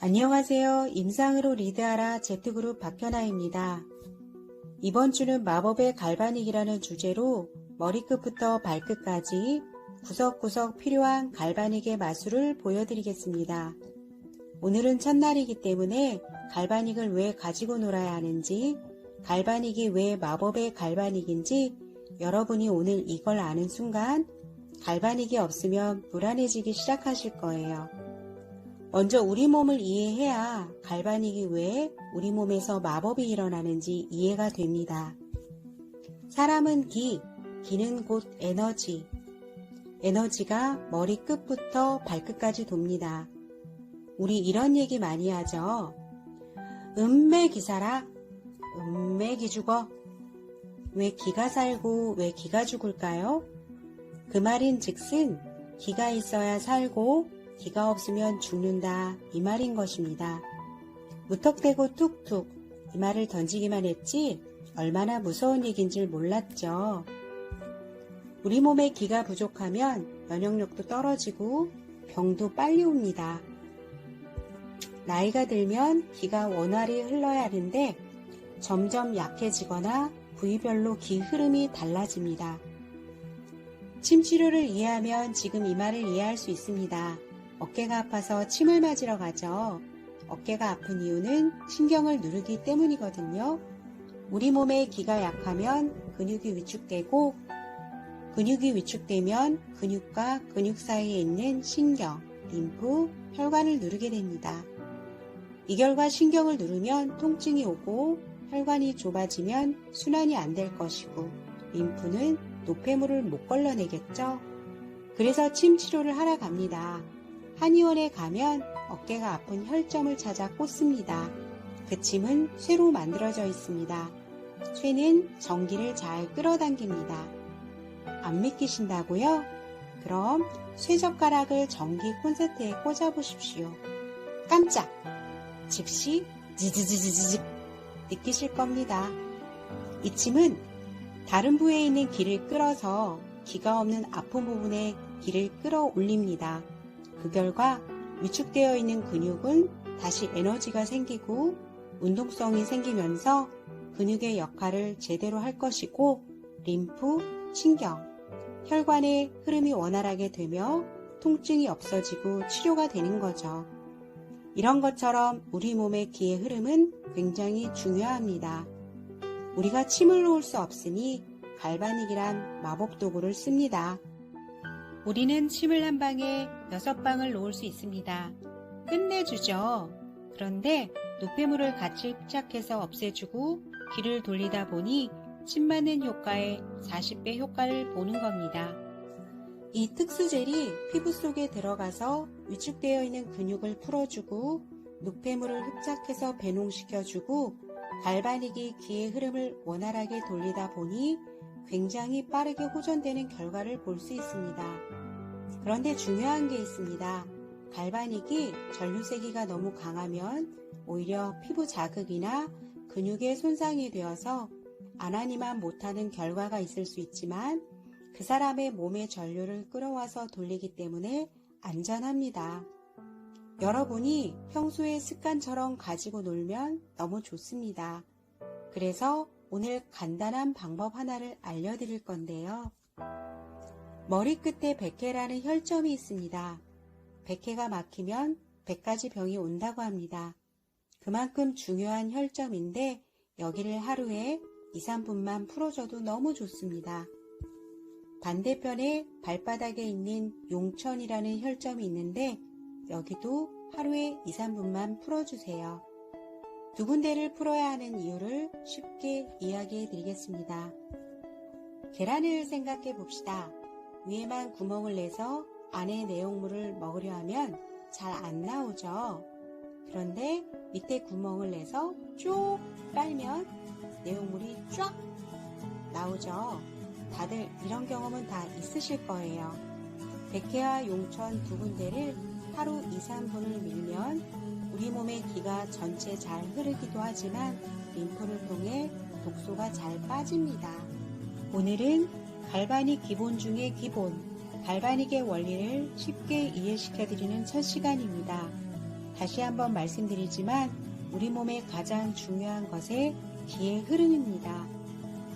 안녕하세요. 임상으로 리드하라 Z그룹 박현아입니다. 이번 주는 마법의 갈바닉이라는 주제로 머리끝부터 발끝까지 구석구석 필요한 갈바닉의 마술을 보여드리겠습니다. 오늘은 첫날이기 때문에 갈바닉을 왜 가지고 놀아야 하는지, 갈바닉이 왜 마법의 갈바닉인지 여러분이 오늘 이걸 아는 순간 갈바닉이 없으면 불안해지기 시작하실 거예요. 먼저 우리 몸을 이해해야 갈바닉이 왜 우리 몸에서 마법이 일어나는지 이해가 됩니다. 사람은 기는 곧 에너지. 에너지가 머리 끝부터 발끝까지 돕니다. 우리 이런 얘기 많이 하죠. 음맥이 살아, 음맥이 죽어. 왜 기가 살고 왜 기가 죽을까요? 그 말인 즉슨 기가 있어야 살고 기가 없으면 죽는다, 이 말인 것입니다. 무턱대고 툭툭 이 말을 던지기만 했지 얼마나 무서운 얘기인지 몰랐죠. 우리 몸에 기가 부족하면 면역력도 떨어지고 병도 빨리 옵니다. 나이가 들면 기가 원활히 흘러야 하는데 점점 약해지거나 부위별로 기 흐름이 달라집니다. 침 치료를 이해하면 지금 이 말을 이해할 수 있습니다. 어깨가 아파서 침을 맞으러 가죠. 어깨가 아픈 이유는 신경을 누르기 때문이거든요. 우리 몸에 기가 약하면 근육이 위축되고, 근육이 위축되면 근육과 근육 사이에 있는 신경, 림프, 혈관을 누르게 됩니다. 이 결과 신경을 누르면 통증이 오고, 혈관이 좁아지면 순환이 안 될 것이고, 림프는 노폐물을 못 걸러내겠죠. 그래서 침 치료를 하러 갑니다. 한의원에 가면 어깨가 아픈 혈점을 찾아 꽂습니다. 그 침은 쇠로 만들어져 있습니다. 쇠는 전기를 잘 끌어당깁니다. 안 믿기신다고요? 그럼 쇠젓가락을 전기 콘센트에 꽂아보십시오. 깜짝! 즉시 지지지지직 느끼실 겁니다. 이 침은 다른 부위에 있는 기를 끌어서 기가 없는 아픈 부분에 기를 끌어올립니다. 그 결과 위축되어 있는 근육은 다시 에너지가 생기고 운동성이 생기면서 근육의 역할을 제대로 할 것이고 림프, 신경, 혈관의 흐름이 원활하게 되며 통증이 없어지고 치료가 되는 거죠. 이런 것처럼 우리 몸의 기의 흐름은 굉장히 중요합니다. 우리가 침을 놓을 수 없으니 갈바닉이란 마법 도구를 씁니다. 우리는 침을 한 방에 6방을 놓을 수 있습니다. 끝내주죠. 그런데 노폐물을 같이 흡착해서 없애주고 기를 돌리다 보니 침 맞는 효과의 40배 효과를 보는 겁니다. 이 특수젤이 피부 속에 들어가서 위축되어 있는 근육을 풀어주고 노폐물을 흡착해서 배농시켜주고 갈바닉이 기의 흐름을 원활하게 돌리다 보니 굉장히 빠르게 호전되는 결과를 볼 수 있습니다. 그런데 중요한 게 있습니다. 갈바닉이 전류세기가 너무 강하면 오히려 피부 자극이나 근육에 손상이 되어서 안 하니만 못하는 결과가 있을 수 있지만 그 사람의 몸의 전류를 끌어와서 돌리기 때문에 안전합니다. 여러분이 평소에 습관처럼 가지고 놀면 너무 좋습니다. 그래서 오늘 간단한 방법 하나를 알려드릴 건데요. 머리끝에 백회라는 혈점이 있습니다. 백회가 막히면 100가지 병이 온다고 합니다. 그만큼 중요한 혈점인데 여기를 하루에 2, 3분만 풀어줘도 너무 좋습니다. 반대편에 발바닥에 있는 용천이라는 혈점이 있는데 여기도 하루에 2, 3분만 풀어주세요. 두 군데를 풀어야 하는 이유를 쉽게 이야기해 드리겠습니다. 계란을 생각해 봅시다. 위에만 구멍을 내서 안에 내용물을 먹으려 하면 잘 안 나오죠. 그런데 밑에 구멍을 내서 쭉 빨면 내용물이 쫙 나오죠. 다들 이런 경험은 다 있으실 거예요. 백회와 용천 두 군데를 하루 2, 3분을 밀면 우리 몸의 기가 전체 잘 흐르기도 하지만 림프를 통해 독소가 잘 빠집니다. 오늘은 갈바닉 기본 중의 기본, 갈바닉의 원리를 쉽게 이해시켜드리는 첫 시간입니다. 다시 한번 말씀드리지만 우리 몸의 가장 중요한 것이 기의 흐름입니다.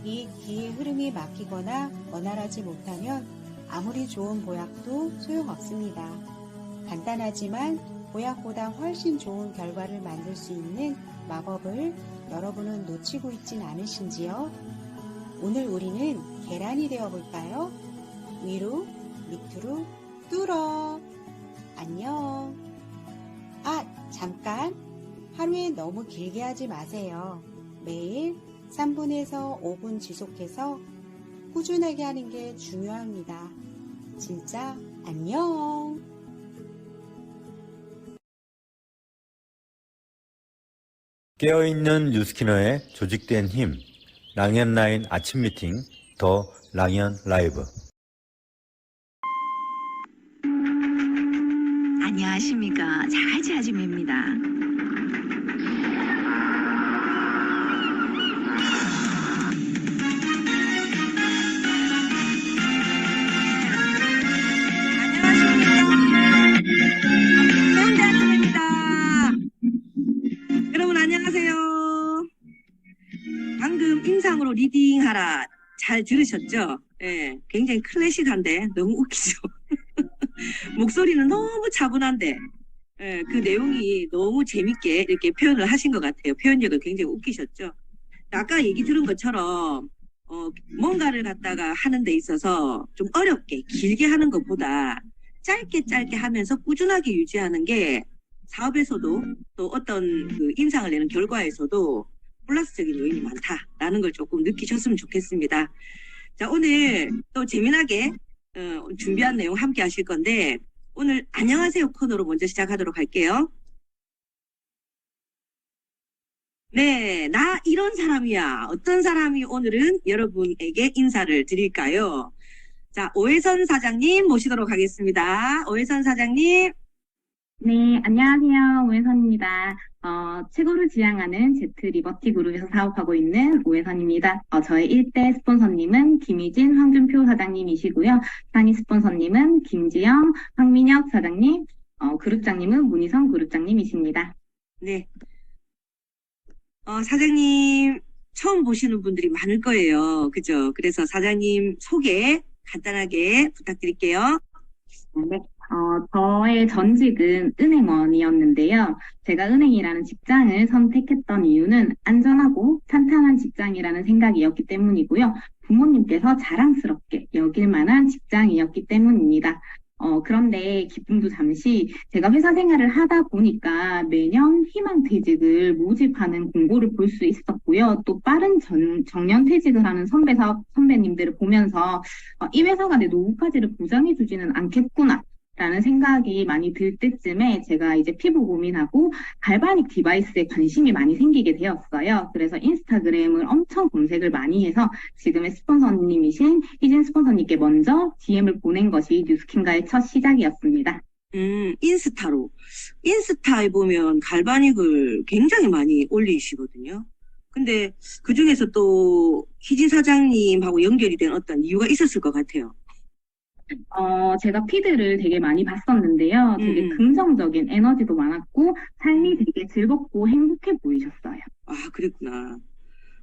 이 기의 흐름이 막히거나 원활하지 못하면 아무리 좋은 보약도 소용없습니다. 간단하지만 보약보다 훨씬 좋은 결과를 만들 수 있는 마법을 여러분은 놓치고 있진 않으신지요? 오늘 우리는 계란이 되어볼까요? 위로, 밑으로, 뚫어. 안녕. 잠깐. 하루에 너무 길게 하지 마세요. 매일 3분에서 5분 지속해서 꾸준하게 하는 게 중요합니다. 진짜 안녕. 깨어있는 뉴스키너의 조직된 힘, 랑연라인 아침 미팅, 더 랑연 라이브. 안녕하십니까. 자가지 아줌입니다. 여러분 안녕하세요. 방금 인상으로 리딩하라 잘 들으셨죠? 예, 굉장히 클래식한데 너무 웃기죠? 목소리는 너무 차분한데 예, 그 내용이 너무 재밌게 이렇게 표현을 하신 것 같아요. 표현력은 굉장히 웃기셨죠? 아까 얘기 들은 것처럼 뭔가를 갖다가 하는 데 있어서 좀 어렵게 길게 하는 것보다 짧게 하면서 꾸준하게 유지하는 게 사업에서도 또 어떤 그 인상을 내는 결과에서도 플러스적인 요인이 많다라는 걸 조금 느끼셨으면 좋겠습니다. 자, 오늘 또 재미나게 준비한 내용 함께 하실 건데 오늘 안녕하세요 코너로 먼저 시작하도록 할게요. 네, 나 이런 사람이야. 어떤 사람이 오늘은 여러분에게 인사를 드릴까요? 자, 오해선 사장님 모시도록 하겠습니다. 오해선 사장님. 네, 안녕하세요. 오해선입니다. 최고를 지향하는 제트리버티 그룹에서 사업하고 있는 오해선입니다. 저의 1대 스폰서님은 김희진, 황준표 사장님이시고요. 상위 스폰서님은 김지영, 황민혁 사장님, 그룹장님은 문희성 그룹장님이십니다. 네. 사장님 처음 보시는 분들이 많을 거예요. 그죠? 그래서 사장님 소개 간단하게 부탁드릴게요. 네. 저의 전직은 은행원이었는데요. 제가 은행이라는 직장을 선택했던 이유는 안전하고 탄탄한 직장이라는 생각이었기 때문이고요. 부모님께서 자랑스럽게 여길 만한 직장이었기 때문입니다. 그런데 기쁨도 잠시 제가 회사 생활을 하다 보니까 매년 희망퇴직을 모집하는 공고를 볼 수 있었고요. 또 빠른 정년퇴직을 하는 선배님들을 보면서 이 회사가 내 노후까지를 보장해주지는 않겠구나. 라는 생각이 많이 들 때쯤에 제가 이제 피부 고민하고 갈바닉 디바이스에 관심이 많이 생기게 되었어요. 그래서 인스타그램을 엄청 검색을 많이 해서 지금의 스폰서님이신 희진 스폰서님께 먼저 DM을 보낸 것이 뉴스킨가의 첫 시작이었습니다. 인스타에 보면 갈바닉을 굉장히 많이 올리시거든요. 근데 그 중에서 또 희진 사장님하고 연결이 된 어떤 이유가 있었을 것 같아요. 제가 피드를 되게 많이 봤었는데요. 되게 긍정적인 에너지도 많았고, 삶이 되게 즐겁고 행복해 보이셨어요. 아, 그랬구나.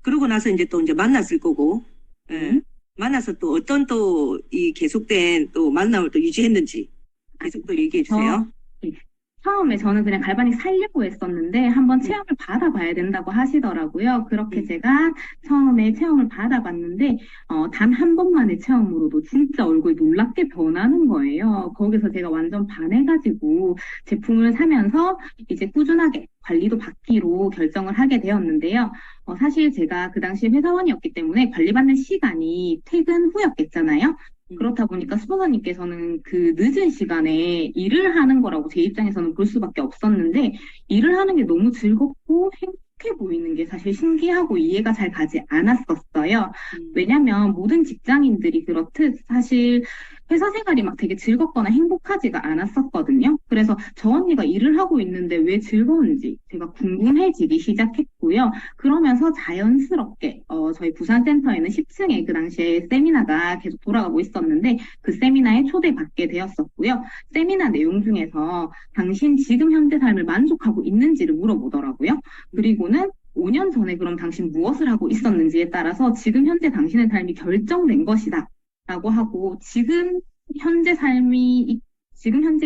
그러고 나서 이제 만났을 거고, 예. 만나서 또 어떤 또 이 계속된 또 만남을 또 유지했는지 계속 또 얘기해 주세요. 처음에 저는 그냥 갈바닉 살려고 했었는데 한번 체험을 받아봐야 된다고 하시더라고요. 그렇게 제가 처음에 체험을 받아봤는데 단 한 번만의 체험으로도 진짜 얼굴이 놀랍게 변하는 거예요. 거기서 제가 완전 반해가지고 제품을 사면서 이제 꾸준하게 관리도 받기로 결정을 하게 되었는데요. 사실 제가 그 당시 회사원이었기 때문에 관리받는 시간이 퇴근 후였겠잖아요. 그렇다 보니까 스폰서님께서는 그 늦은 시간에 일을 하는 거라고 제 입장에서는 볼 수밖에 없었는데 일을 하는 게 너무 즐겁고 행복해 보이는 게 사실 신기하고 이해가 잘 가지 않았었어요. 왜냐면 모든 직장인들이 그렇듯 사실 회사 생활이 막 되게 즐겁거나 행복하지가 않았었거든요. 그래서 저 언니가 일을 하고 있는데 왜 즐거운지 제가 궁금해지기 시작했고요. 그러면서 자연스럽게 저희 부산센터에는 10층에 그 당시에 세미나가 계속 돌아가고 있었는데 그 세미나에 초대받게 되었었고요. 세미나 내용 중에서 당신 지금 현재 삶을 만족하고 있는지를 물어보더라고요. 그리고는 5년 전에 그럼 당신 무엇을 하고 있었는지에 따라서 지금 현재 당신의 삶이 결정된 것이다. 라고 하고 지금 현재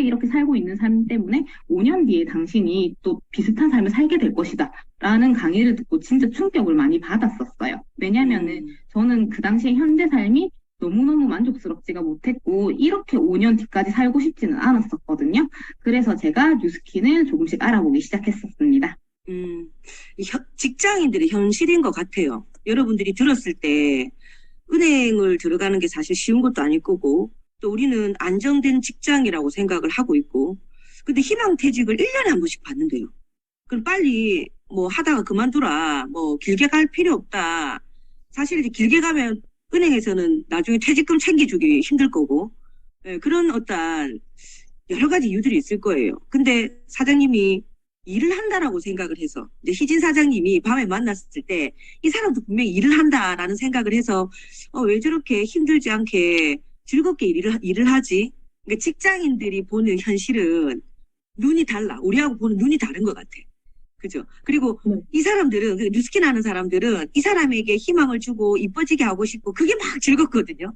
이렇게 살고 있는 삶 때문에 5년 뒤에 당신이 또 비슷한 삶을 살게 될 것이다. 라는 강의를 듣고 진짜 충격을 많이 받았었어요. 왜냐면은 저는 그 당시에 현재 삶이 너무너무 만족스럽지가 못했고 이렇게 5년 뒤까지 살고 싶지는 않았었거든요. 그래서 제가 뉴스킨을 조금씩 알아보기 시작했었습니다. 직장인들의 현실인 것 같아요. 여러분들이 들었을 때 은행을 들어가는 게 사실 쉬운 것도 아닐 거고 또 우리는 안정된 직장이라고 생각을 하고 있고 근데 희망퇴직을 1년에 한 번씩 받는데요. 그럼 빨리 뭐 하다가 그만두라 뭐 길게 갈 필요 없다. 사실 이제 길게 가면 은행에서는 나중에 퇴직금 챙겨주기 힘들 거고 그런 어떤 여러 가지 이유들이 있을 거예요. 근데 사장님이 일을 한다라고 생각을 해서 이제 희진 사장님이 밤에 만났을 때 이 사람도 분명히 일을 한다라는 생각을 해서 왜 저렇게 힘들지 않게 즐겁게 일을 하지? 그러니까 직장인들이 보는 현실은 눈이 달라. 우리하고 보는 눈이 다른 것 같아. 그죠? 그리고 이 사람들은 뉴스킨 하는 사람들은 이 사람에게 희망을 주고 이뻐지게 하고 싶고 그게 막 즐겁거든요.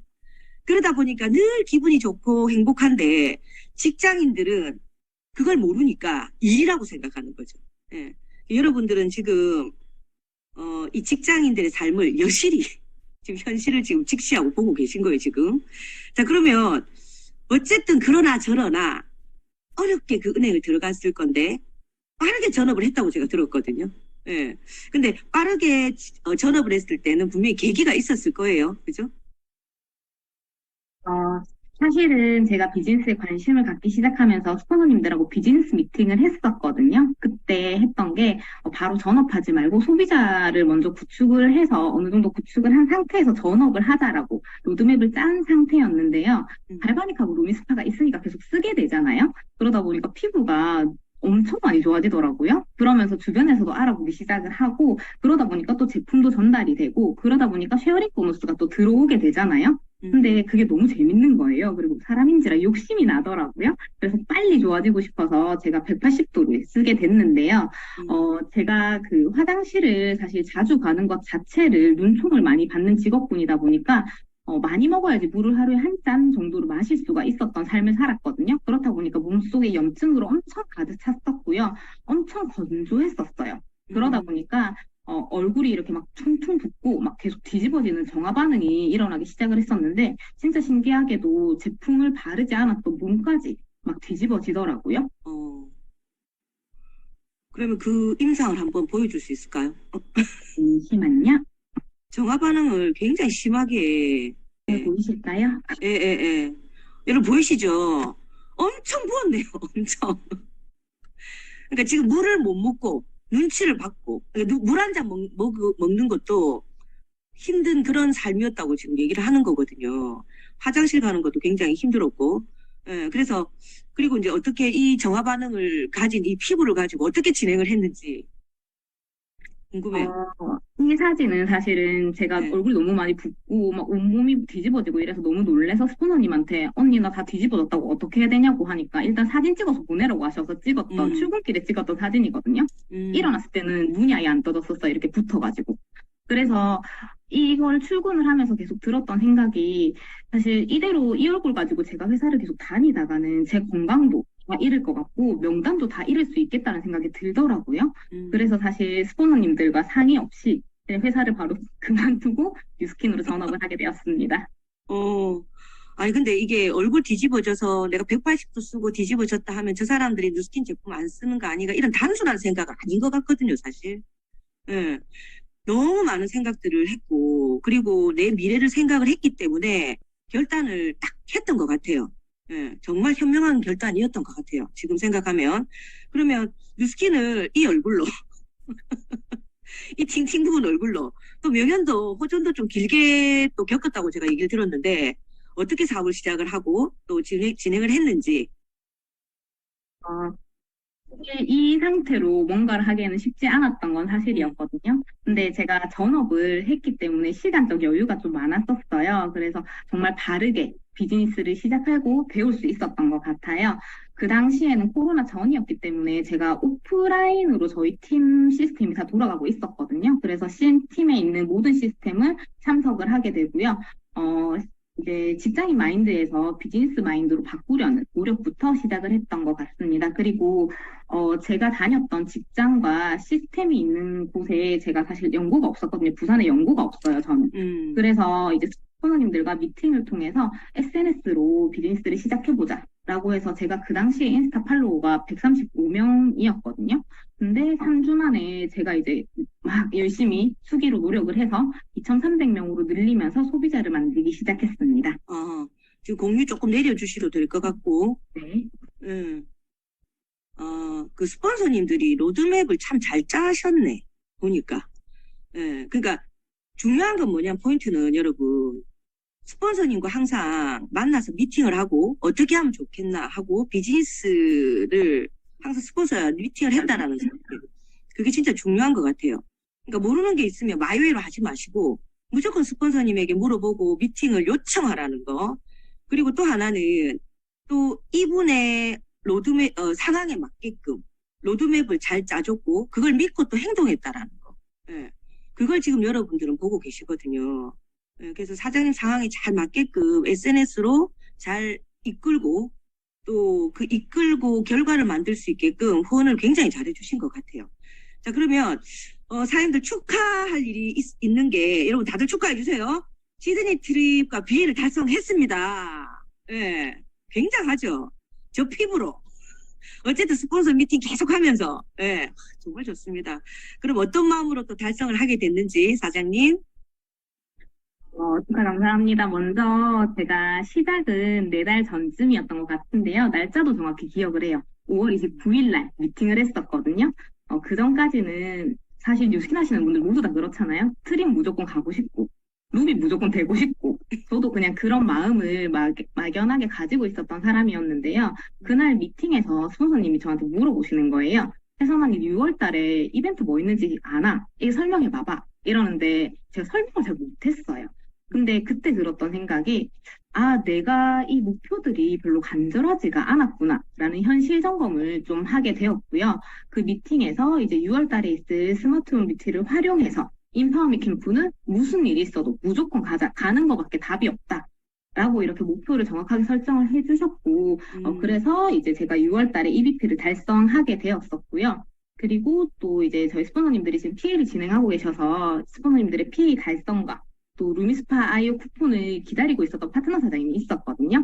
그러다 보니까 늘 기분이 좋고 행복한데 직장인들은 그걸 모르니까 일이라고 생각하는 거죠. 예. 여러분들은 지금 이 직장인들의 삶을 여실히 지금 현실을 지금 직시하고 보고 계신 거예요, 지금. 자, 그러면 어쨌든 그러나 저러나 어렵게 그 은행을 들어갔을 건데 빠르게 전업을 했다고 제가 들었거든요. 예. 근데 빠르게 전업을 했을 때는 분명히 계기가 있었을 거예요. 그죠? 사실은 제가 비즈니스에 관심을 갖기 시작하면서 스포너님들하고 비즈니스 미팅을 했었거든요. 그때 했던 게 바로 전업하지 말고 소비자를 먼저 구축을 해서 어느 정도 구축을 한 상태에서 전업을 하자라고 로드맵을 짠 상태였는데요. 갈바닉하고 루미스파가 있으니까 계속 쓰게 되잖아요. 그러다 보니까 피부가 엄청 많이 좋아지더라고요. 그러면서 주변에서도 알아보기 시작을 하고 그러다 보니까 또 제품도 전달이 되고 그러다 보니까 쉐어링 보너스가 또 들어오게 되잖아요. 근데 그게 너무 재밌는 거예요. 그리고 사람인지라 욕심이 나더라고요. 그래서 빨리 좋아지고 싶어서 제가 180도를 쓰게 됐는데요. 제가 그 화장실을 사실 자주 가는 것 자체를 눈총을 많이 받는 직업군이다 보니까 많이 먹어야지 물을 하루에 한 잔 정도로 마실 수가 있었던 삶을 살았거든요. 그렇다 보니까 몸속에 염증으로 엄청 가득 찼었고요. 엄청 건조했었어요. 그러다 보니까 얼굴이 이렇게 막 퉁퉁 붓고 막 계속 뒤집어지는 정화 반응이 일어나기 시작을 했었는데 진짜 신기하게도 제품을 바르지 않았던 몸까지 막 뒤집어지더라고요. 그러면 그 임상을 한번 보여줄 수 있을까요? 잠시만요. 정화 반응을 굉장히 심하게 보이실까요? 예. 여러분 보이시죠? 엄청 부었네요. 엄청. 그러니까 지금 물을 못 먹고 눈치를 받고 물 한 잔 먹는 것도 힘든 그런 삶이었다고 지금 얘기를 하는 거거든요. 화장실 가는 것도 굉장히 힘들었고 그래서 그리고 이제 어떻게 이 정화 반응을 가진 이 피부를 가지고 어떻게 진행을 했는지 궁금해요. 이 사진은 사실은 제가 얼굴이 너무 많이 붓고 막 온몸이 뒤집어지고 이래서 너무 놀래서 스포너님한테 언니 나 다 뒤집어졌다고 어떻게 해야 되냐고 하니까 일단 사진 찍어서 보내라고 하셔서 찍었던 출근길에 찍었던 사진이거든요. 일어났을 때는 눈이 아예 안 떠졌었어요. 이렇게 붙어가지고. 그래서 이걸 출근을 하면서 계속 들었던 생각이 사실 이대로 이 얼굴 가지고 제가 회사를 계속 다니다가는 제 건강도 다 잃을 것 같고 명단도 다 잃을 수 있겠다는 생각이 들더라고요. 그래서 사실 스포너님들과 상의 없이 회사를 바로 그만두고 뉴스킨으로 전업을 하게 되었습니다. 아니 근데 이게 얼굴 뒤집어져서 내가 180도 쓰고 뒤집어졌다 하면 저 사람들이 뉴스킨 제품 안 쓰는 거 아닌가 이런 단순한 생각은 아닌 것 같거든요, 사실. 예. 너무 많은 생각들을 했고 그리고 내 미래를 생각을 했기 때문에 결단을 딱 했던 것 같아요. 예, 정말 현명한 결단이었던 것 같아요. 지금 생각하면. 그러면 뉴스킨을 이 얼굴로 이 팅팅 부은 얼굴로 또 명현도 호전도 좀 길게 또 겪었다고 제가 얘기를 들었는데 어떻게 사업을 시작을 하고 또 진행을 했는지. 어, 사실 이 상태로 뭔가를 하기에는 쉽지 않았던 건 사실이었거든요. 근데 제가 전업을 했기 때문에 시간적 여유가 좀 많았었어요. 그래서 정말 바르게 비즈니스를 시작하고 배울 수 있었던 것 같아요. 그 당시에는 코로나 전이었기 때문에 제가 오프라인으로 저희 팀 시스템이 다 돌아가고 있었거든요. 그래서 팀에 있는 모든 시스템을 참석을 하게 되고요. 이제 직장인 마인드에서 비즈니스 마인드로 바꾸려는 노력부터 시작을 했던 것 같습니다. 그리고 제가 다녔던 직장과 시스템이 있는 곳에 제가 사실 연고가 없었거든요. 부산에 연고가 없어요, 저는. 그래서 이제 스포너님들과 미팅을 통해서 SNS로 비즈니스를 시작해보자 라고 해서 제가 그 당시에 인스타 팔로워가 135명이었거든요. 근데 3주 만에 제가 이제 막 열심히 수기로 노력을 해서 2,300명으로 늘리면서 소비자를 만들기 시작했습니다. 지금 공유 조금 내려주셔도 될 것 같고. 네. 그 스폰서님들이 로드맵을 참 잘 짜셨네. 보니까. 그러니까 중요한 건 뭐냐면 포인트는 여러분. 스폰서님과 항상 만나서 미팅을 하고 어떻게 하면 좋겠나 하고 비즈니스를 항상 스폰서와 미팅을 했다라는 생각. 그게 진짜 중요한 것 같아요. 그러니까 모르는 게 있으면 마이웨이로 하지 마시고 무조건 스폰서님에게 물어보고 미팅을 요청하라는 거. 그리고 또 하나는 또 이분의 로드맵 상황에 맞게끔 로드맵을 잘 짜줬고 그걸 믿고 또 행동했다라는 거. 그걸 지금 여러분들은 보고 계시거든요. 그래서 사장님 상황에 잘 맞게끔 SNS로 잘 이끌고 또 그 이끌고 결과를 만들 수 있게끔 후원을 굉장히 잘해주신 것 같아요. 자, 그러면 사장님들 축하할 일이 있는 게 여러분 다들 축하해 주세요. 시드니 트립과 BA를 달성했습니다. 굉장하죠. 저 피부로. 어쨌든 스폰서 미팅 계속하면서 정말 좋습니다. 그럼 어떤 마음으로 또 달성을 하게 됐는지 사장님. 축하 감사합니다. 먼저 제가 시작은 4달 전쯤이었던 것 같은데요. 날짜도 정확히 기억을 해요. 5월 29일 날 미팅을 했었거든요. 그 전까지는 사실 뉴스킨 하시는 분들 모두 다 그렇잖아요. 트림 무조건 가고 싶고 루비 무조건 되고 싶고 저도 그냥 그런 마음을 막연하게 가지고 있었던 사람이었는데요. 그날 미팅에서 스폰서님이 저한테 물어보시는 거예요. 혜선 언니 6월 달에 이벤트 뭐 있는지 아나? 이거 설명해 봐봐. 이러는데 제가 설명을 잘 못했어요. 근데 그때 들었던 생각이 내가 이 목표들이 별로 간절하지가 않았구나 라는 현실 점검을 좀 하게 되었고요. 그 미팅에서 이제 6월 달에 있을 스마트홈 리트를 활용해서 인파워미 캠프는 무슨 일이 있어도 무조건 가는 것밖에 답이 없다. 라고 이렇게 목표를 정확하게 설정을 해주셨고, 그래서 이제 제가 6월 달에 EBP를 달성하게 되었었고요. 그리고 또 이제 저희 스포너님들이 지금 PA를 진행하고 계셔서 스포너님들의 PA 달성과 또 루미스파 IO 쿠폰을 기다리고 있었던 파트너 사장님이 있었거든요.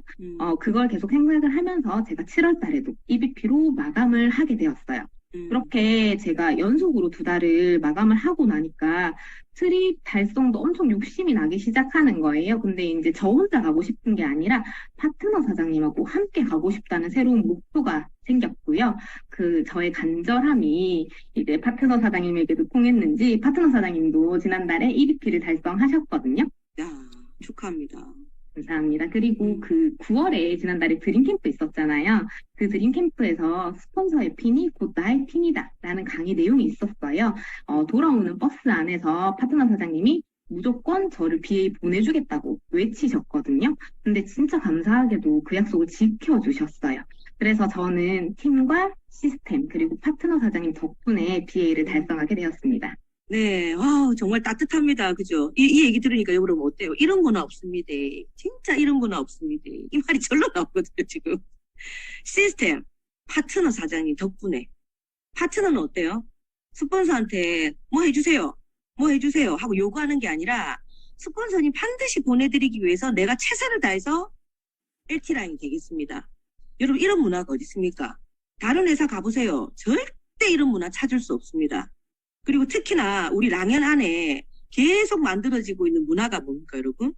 그걸 계속 생각을 하면서 제가 7월 달에도 EBP로 마감을 하게 되었어요. 그렇게 제가 연속으로 2달을 마감을 하고 나니까 트립 달성도 엄청 욕심이 나기 시작하는 거예요. 근데 이제 저 혼자 가고 싶은 게 아니라 파트너 사장님하고 함께 가고 싶다는 새로운 목표가 생겼고요. 저의 간절함이 이제 파트너 사장님에게도 통했는지 파트너 사장님도 지난달에 EBP를 달성하셨거든요. 축하합니다. 감사합니다. 그리고 그 9월에 지난달에 드림캠프 있었잖아요. 그 드림캠프에서 스폰서의 핀이 곧 나의 핀이다 라는 강의 내용이 있었어요. 돌아오는 버스 안에서 파트너 사장님이 무조건 저를 BA 보내주겠다고 외치셨거든요. 근데 진짜 감사하게도 그 약속을 지켜주셨어요. 그래서 저는 팀과 시스템 그리고 파트너 사장님 덕분에 BA를 달성하게 되었습니다. 네, 정말 따뜻합니다. 그죠? 이 얘기 들으니까 여러분 어때요? 이런 거는 없습니다. 진짜 이런 거는 없습니다. 이 말이 절로 나오거든요, 지금. 시스템, 파트너 사장님 덕분에. 파트너는 어때요? 스폰서한테 뭐 해주세요. 뭐 해주세요. 하고 요구하는 게 아니라 스폰서님 반드시 보내드리기 위해서 내가 최선을 다해서 LT라인이 되겠습니다. 여러분, 이런 문화가 어디 있습니까? 다른 회사 가보세요. 절대 이런 문화 찾을 수 없습니다. 그리고 특히나 우리 랑연 안에 계속 만들어지고 있는 문화가 뭡니까, 여러분?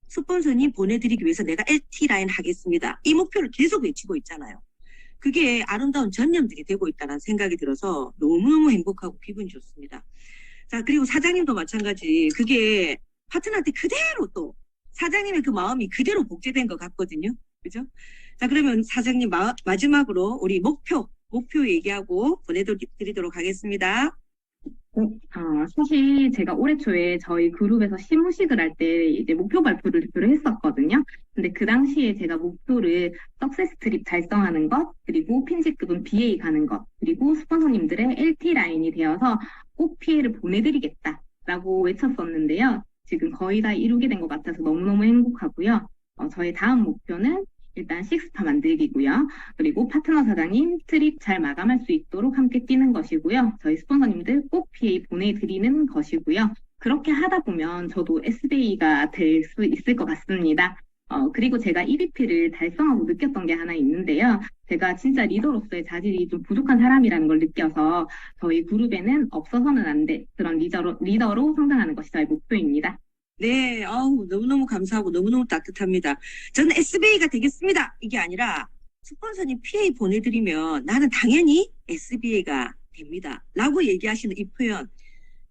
스폰서님 보내드리기 위해서 내가 LT라인 하겠습니다. 이 목표를 계속 외치고 있잖아요. 그게 아름다운 전념들이 되고 있다는 생각이 들어서 너무너무 행복하고 기분이 좋습니다. 자, 그리고 사장님도 마찬가지. 그게 파트너한테 그대로 또 사장님의 그 마음이 그대로 복제된 것 같거든요. 그죠? 자, 그러면 사장님 마지막으로 우리 목표 얘기하고 보내드리도록 하겠습니다. 사실 제가 올해 초에 저희 그룹에서 시무식을 할 때 이제 목표 발표를 대표를 했었거든요. 근데 그 당시에 제가 목표를 석세스 트립 달성하는 것, 그리고 핀지급은 BA 가는 것, 그리고 스폰서님들의 LT 라인이 되어서 꼭 PA를 보내드리겠다라고 외쳤었는데요. 지금 거의 다 이루게 된 것 같아서 너무너무 행복하고요. 저희 다음 목표는 일단 식스파 만들기고요. 그리고 파트너 사장님 트립 잘 마감할 수 있도록 함께 뛰는 것이고요. 저희 스폰서님들 꼭 PA 보내드리는 것이고요. 그렇게 하다 보면 저도 SBA가 될 수 있을 것 같습니다. 그리고 제가 EBP를 달성하고 느꼈던 게 하나 있는데요. 제가 진짜 리더로서의 자질이 좀 부족한 사람이라는 걸 느껴서 저희 그룹에는 없어서는 안 될 그런 리더로 성장하는 것이 저의 목표입니다. 네, 너무너무 감사하고 너무너무 따뜻합니다. 저는 SBA가 되겠습니다. 이게 아니라 스폰서님 PA 보내드리면 나는 당연히 SBA가 됩니다. 라고 얘기하시는 이 표현.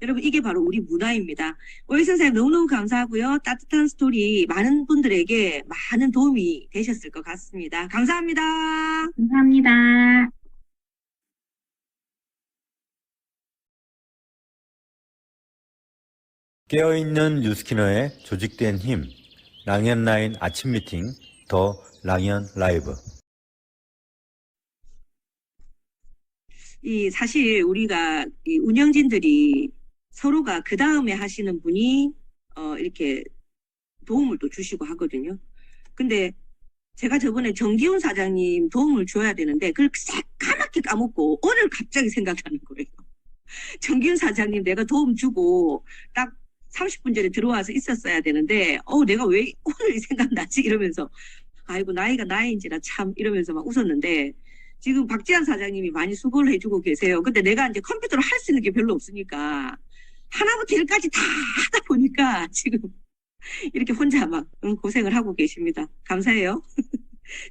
여러분, 이게 바로 우리 문화입니다. 오일 선생님 너무너무 감사하고요. 따뜻한 스토리 많은 분들에게 많은 도움이 되셨을 것 같습니다. 감사합니다. 감사합니다. 깨어있는 뉴스키너의 조직된 힘, 랑앤라인 아침 미팅, 더 랑앤 라이브. 사실 우리가 이 운영진들이 서로가 그 다음에 하시는 분이 이렇게 도움을 또 주시고 하거든요. 근데 제가 저번에 정기훈 사장님 도움을 줘야 되는데 그걸 새까맣게 까먹고 오늘 갑자기 생각나는 거예요. 정기훈 사장님 내가 도움 주고 딱 30분 전에 들어와서 있었어야 되는데 내가 왜 오늘 생각나지? 이러면서 아이고 나이가 나이인지라 참 이러면서 막 웃었는데 지금 박지한 사장님이 많이 수고를 해주고 계세요. 근데 내가 이제 컴퓨터로 할 수 있는 게 별로 없으니까 하나부터 열까지 다 하다 보니까 지금 이렇게 혼자 막 고생을 하고 계십니다. 감사해요.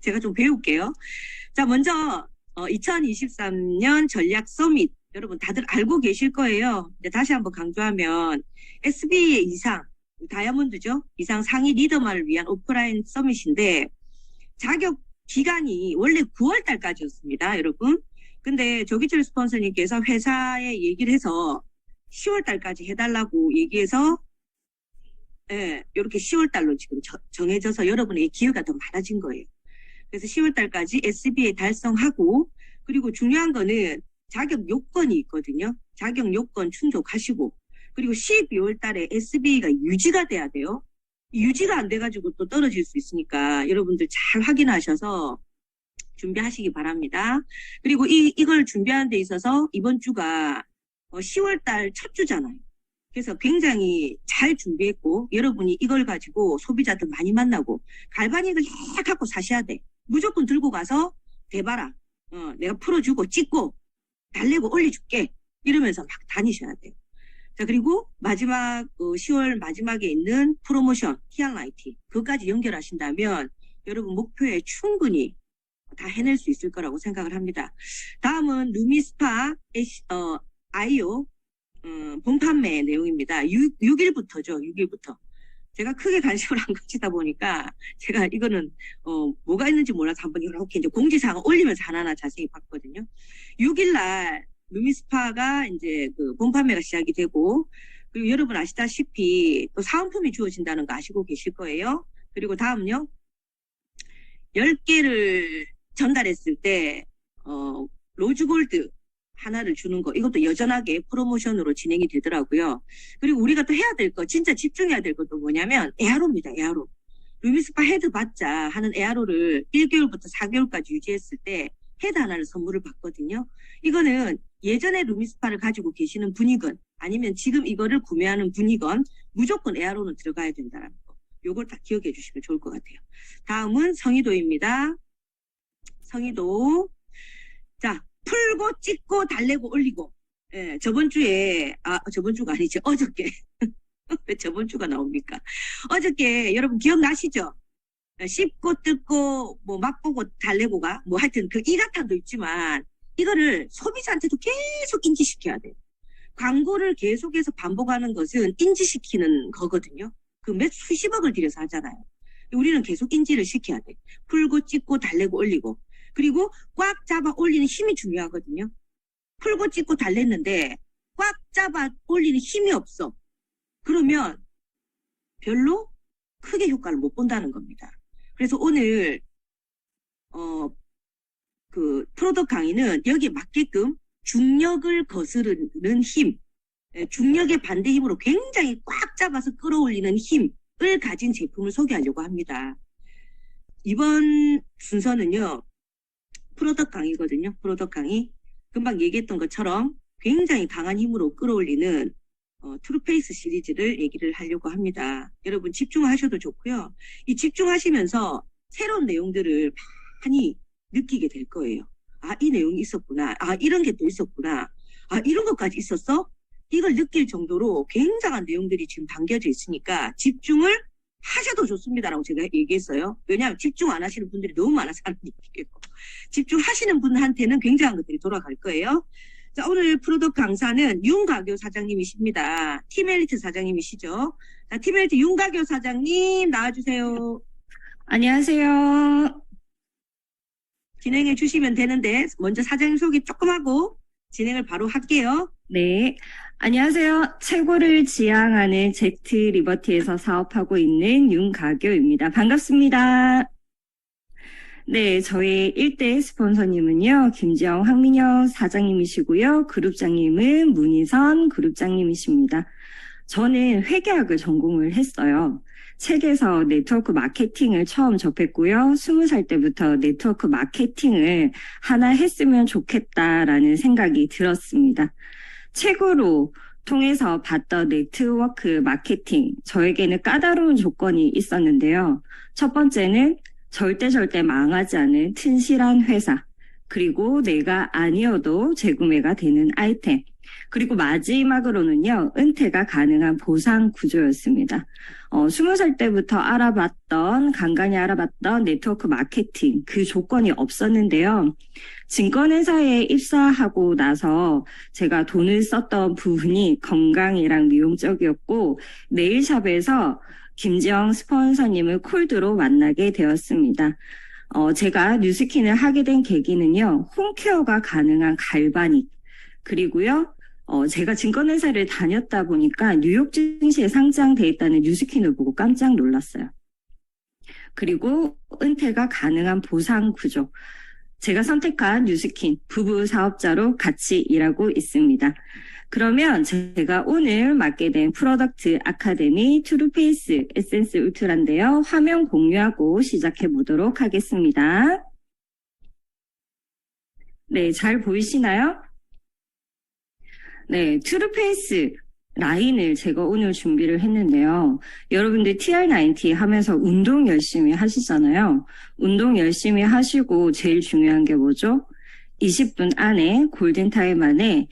제가 좀 배울게요. 자, 먼저 2023년 전략 서밋 여러분 다들 알고 계실 거예요. 근데 다시 한번 강조하면 SB의 이상 다이아몬드죠. 이상 상위 리더만을 위한 오프라인 서밋인데 자격 기간이 원래 9월 달까지였습니다. 여러분. 근데 조기철 스폰서님께서 회사에 얘기를 해서 10월 달까지 해달라고 얘기해서 이렇게 10월 달로 지금 정해져서 여러분의 기회가 더 많아진 거예요. 그래서 10월 달까지 SBA 달성하고 그리고 중요한 거는 자격 요건이 있거든요. 자격 요건 충족하시고 그리고 12월 달에 SBA가 유지가 돼야 돼요. 유지가 안 돼가지고 또 떨어질 수 있으니까 여러분들 잘 확인하셔서 준비하시기 바랍니다. 그리고 이걸 준비하는 데 있어서 이번 주가 10월 달 첫 주잖아요. 그래서 굉장히 잘 준비했고 여러분이 이걸 가지고 소비자들 많이 만나고 갈바닉을 딱 갖고 사셔야 돼. 무조건 들고 가서 대봐라. 내가 풀어주고 찍고 달래고 올려줄게. 이러면서 막 다니셔야 돼요. 자, 그리고 마지막 10월 마지막에 있는 프로모션 히알라이트 그것까지 연결하신다면 여러분 목표에 충분히 다 해낼 수 있을 거라고 생각을 합니다. 다음은 루미스파 아이오 본판매 내용입니다. 6일부터죠. 6일부터. 제가 크게 관심을 안 가지다 보니까 제가 이거는 뭐가 있는지 몰라서 한번 이렇게 이제 공지사항을 올리면서 하나하나 자세히 봤거든요. 6일날 루미스파가 이제 그 본판매가 시작이 되고 그리고 여러분 아시다시피 또 사은품이 주어진다는 거 아시고 계실 거예요. 그리고 다음요. 10개를 전달했을 때 로즈골드 하나를 주는 거 이것도 여전하게 프로모션으로 진행이 되더라고요. 그리고 우리가 또 해야 될 거 진짜 집중해야 될 것도 뭐냐면 에아로입니다. 에아로. 루미스파 헤드 받자 하는 에아로를 1개월부터 4개월까지 유지했을 때 헤드 하나를 선물을 받거든요. 이거는 예전에 루미스파를 가지고 계시는 분이건 아니면 지금 이거를 구매하는 분이건 무조건 에아로는 들어가야 된다는 거. 요걸 딱 기억해 주시면 좋을 것 같아요. 다음은 성의도입니다. 성의도. 자, 풀고 찍고 달래고 올리고. 예, 저번 주가 아니죠. 어저께. 왜 저번 주가 나옵니까? 어저께 여러분 기억나시죠? 씹고 뜯고 뭐 맛보고 달래고가 뭐 하여튼 그 일화탄도 있지만 이거를 소비자한테도 계속 인지시켜야 돼요. 광고를 계속해서 반복하는 것은 인지시키는 거거든요. 그 몇 수십억을 들여서 하잖아요. 우리는 계속 인지를 시켜야 돼. 풀고 찍고 달래고 올리고. 그리고 꽉 잡아 올리는 힘이 중요하거든요. 풀고 찍고 달랬는데 꽉 잡아 올리는 힘이 없어. 그러면 별로 크게 효과를 못 본다는 겁니다. 그래서 오늘 그 프로덕트 강의는 여기에 맞게끔 중력을 거스르는 힘, 중력의 반대 힘으로 굉장히 꽉 잡아서 끌어올리는 힘을 가진 제품을 소개하려고 합니다. 이번 순서는요, 프로덕트 강의거든요. 프로덕트 강의. 금방 얘기했던 것처럼 굉장히 강한 힘으로 끌어올리는 트루페이스 시리즈를 얘기를 하려고 합니다. 여러분 집중하셔도 좋고요. 이 집중하시면서 새로운 내용들을 많이 느끼게 될 거예요. 아, 이 내용이 있었구나. 아, 이런 게 또 있었구나. 아, 이런 것까지 있었어? 이걸 느낄 정도로 굉장한 내용들이 지금 담겨져 있으니까 집중을 하셔도 좋습니다라고 제가 얘기했어요. 왜냐하면 집중 안 하시는 분들이 너무 많아서 하는 얘기예요. 집중하시는 분한테는 굉장한 것들이 돌아갈 거예요. 자, 오늘 프로덕트 강사는 윤가교 사장님이십니다. 팀엘리트 사장님이시죠. 자, 팀엘리트 윤가교 사장님 나와주세요. 안녕하세요. 진행해 주시면 되는데 먼저 사장님 소개 조금 하고 진행을 바로 할게요. 네. 안녕하세요. 최고를 지향하는 제트 리버티에서 사업하고 있는 윤가교입니다. 반갑습니다. 네, 저희 1대 스폰서님은요, 김지영 황민영 사장님이시고요, 그룹장님은 문희선 그룹장님이십니다. 저는 회계학을 전공을 했어요. 책에서 네트워크 마케팅을 처음 접했고요. 20살 때부터 네트워크 마케팅을 하나 했으면 좋겠다라는 생각이 들었습니다. 책으로 통해서 봤던 네트워크 마케팅, 저에게는 까다로운 조건이 있었는데요. 첫 번째는 절대 망하지 않은 튼실한 회사, 그리고 내가 아니어도 재구매가 되는 아이템, 그리고 마지막으로는요, 은퇴가 가능한 보상 구조였습니다. 20살 때부터 간간히 알아봤던 네트워크 마케팅, 그 조건이 없었는데요. 증권회사에 입사하고 나서 제가 돈을 썼던 부분이 건강이랑 미용 쪽이었고, 네일샵에서 김지영 스폰서님을 콜드로 만나게 되었습니다. 제가 뉴스킨을 하게 된 계기는요, 홈케어가 가능한 갈바닉, 그리고요, 제가 증권회사를 다녔다 보니까 뉴욕 증시에 상장돼 있다는 뉴스킨을 보고 깜짝 놀랐어요. 그리고 은퇴가 가능한 보상 구조. 제가 선택한 뉴스킨 부부 사업자로 같이 일하고 있습니다. 그러면 제가 오늘 맡게 된 프로덕트 아카데미 트루페이스 에센스 울트라인데요. 화면 공유하고 시작해 보도록 하겠습니다. 네, 잘 보이시나요? 네, 트루페이스 라인을 제가 오늘 준비를 했는데요. 여러분들 TR90 하면서 운동 열심히 하시잖아요. 운동 열심히 하시고 제일 중요한 게 뭐죠? 20분 안에 골든타임 안에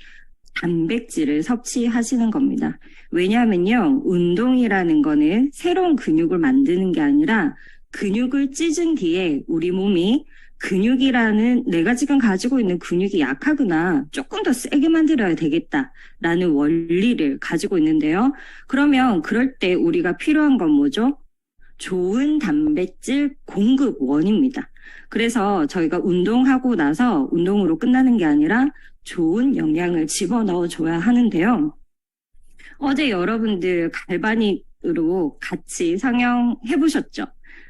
단백질을 섭취하시는 겁니다. 왜냐하면요, 운동이라는 거는 새로운 근육을 만드는 게 아니라 근육을 찢은 뒤에 우리 몸이 근육이라는 내가 지금 가지고 있는 근육이 약하구나, 조금 더 세게 만들어야 되겠다라는 원리를 가지고 있는데요. 그러면 그럴 때 우리가 필요한 건 뭐죠? 좋은 단백질 공급원입니다. 그래서 저희가 운동하고 나서 운동으로 끝나는 게 아니라 좋은 영양을 집어넣어 줘야 하는데요. 어제 여러분들 갈바닉으로 같이 상영해 보셨죠?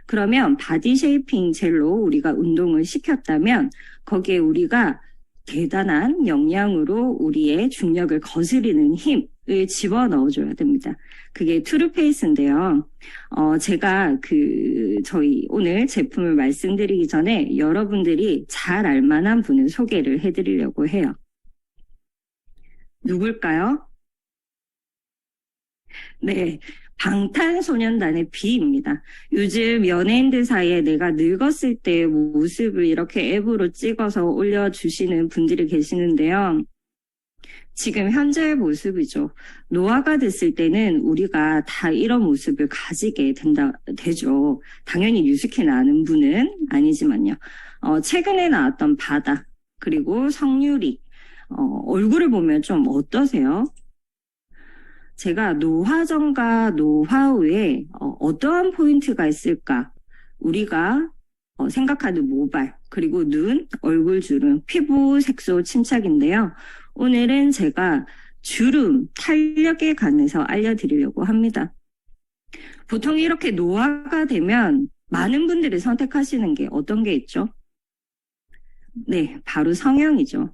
그러면 바디 쉐이핑 젤로 우리가 운동을 시켰다면 거기에 우리가 대단한 영양으로 우리의 중력을 거스르는 힘을 집어넣어줘야 됩니다. 그게 트루페이스인데요. 제가 저희 오늘 제품을 말씀드리기 전에 여러분들이 잘 알만한 분을 소개를 해드리려고 해요. 누굴까요? 네. 방탄소년단의 비입니다. 요즘 연예인들 사이에 내가 늙었을 때의 모습을 이렇게 앱으로 찍어서 올려주시는 분들이 계시는데요. 지금 현재의 모습이죠. 노화가 됐을 때는 우리가 다 이런 모습을 가지게 되죠. 당연히 뉴스킨 아는 분은 아니지만요. 최근에 나왔던 바다, 그리고 성유리, 얼굴을 보면 좀 어떠세요? 제가 노화 전과 노화 후에 어떠한 포인트가 있을까? 우리가 생각하는 모발, 그리고 눈, 얼굴 주름, 피부 색소 침착인데요. 오늘은 제가 주름, 탄력에 관해서 알려드리려고 합니다. 보통 이렇게 노화가 되면 많은 분들이 선택하시는 게 어떤 게 있죠? 네, 바로 성형이죠.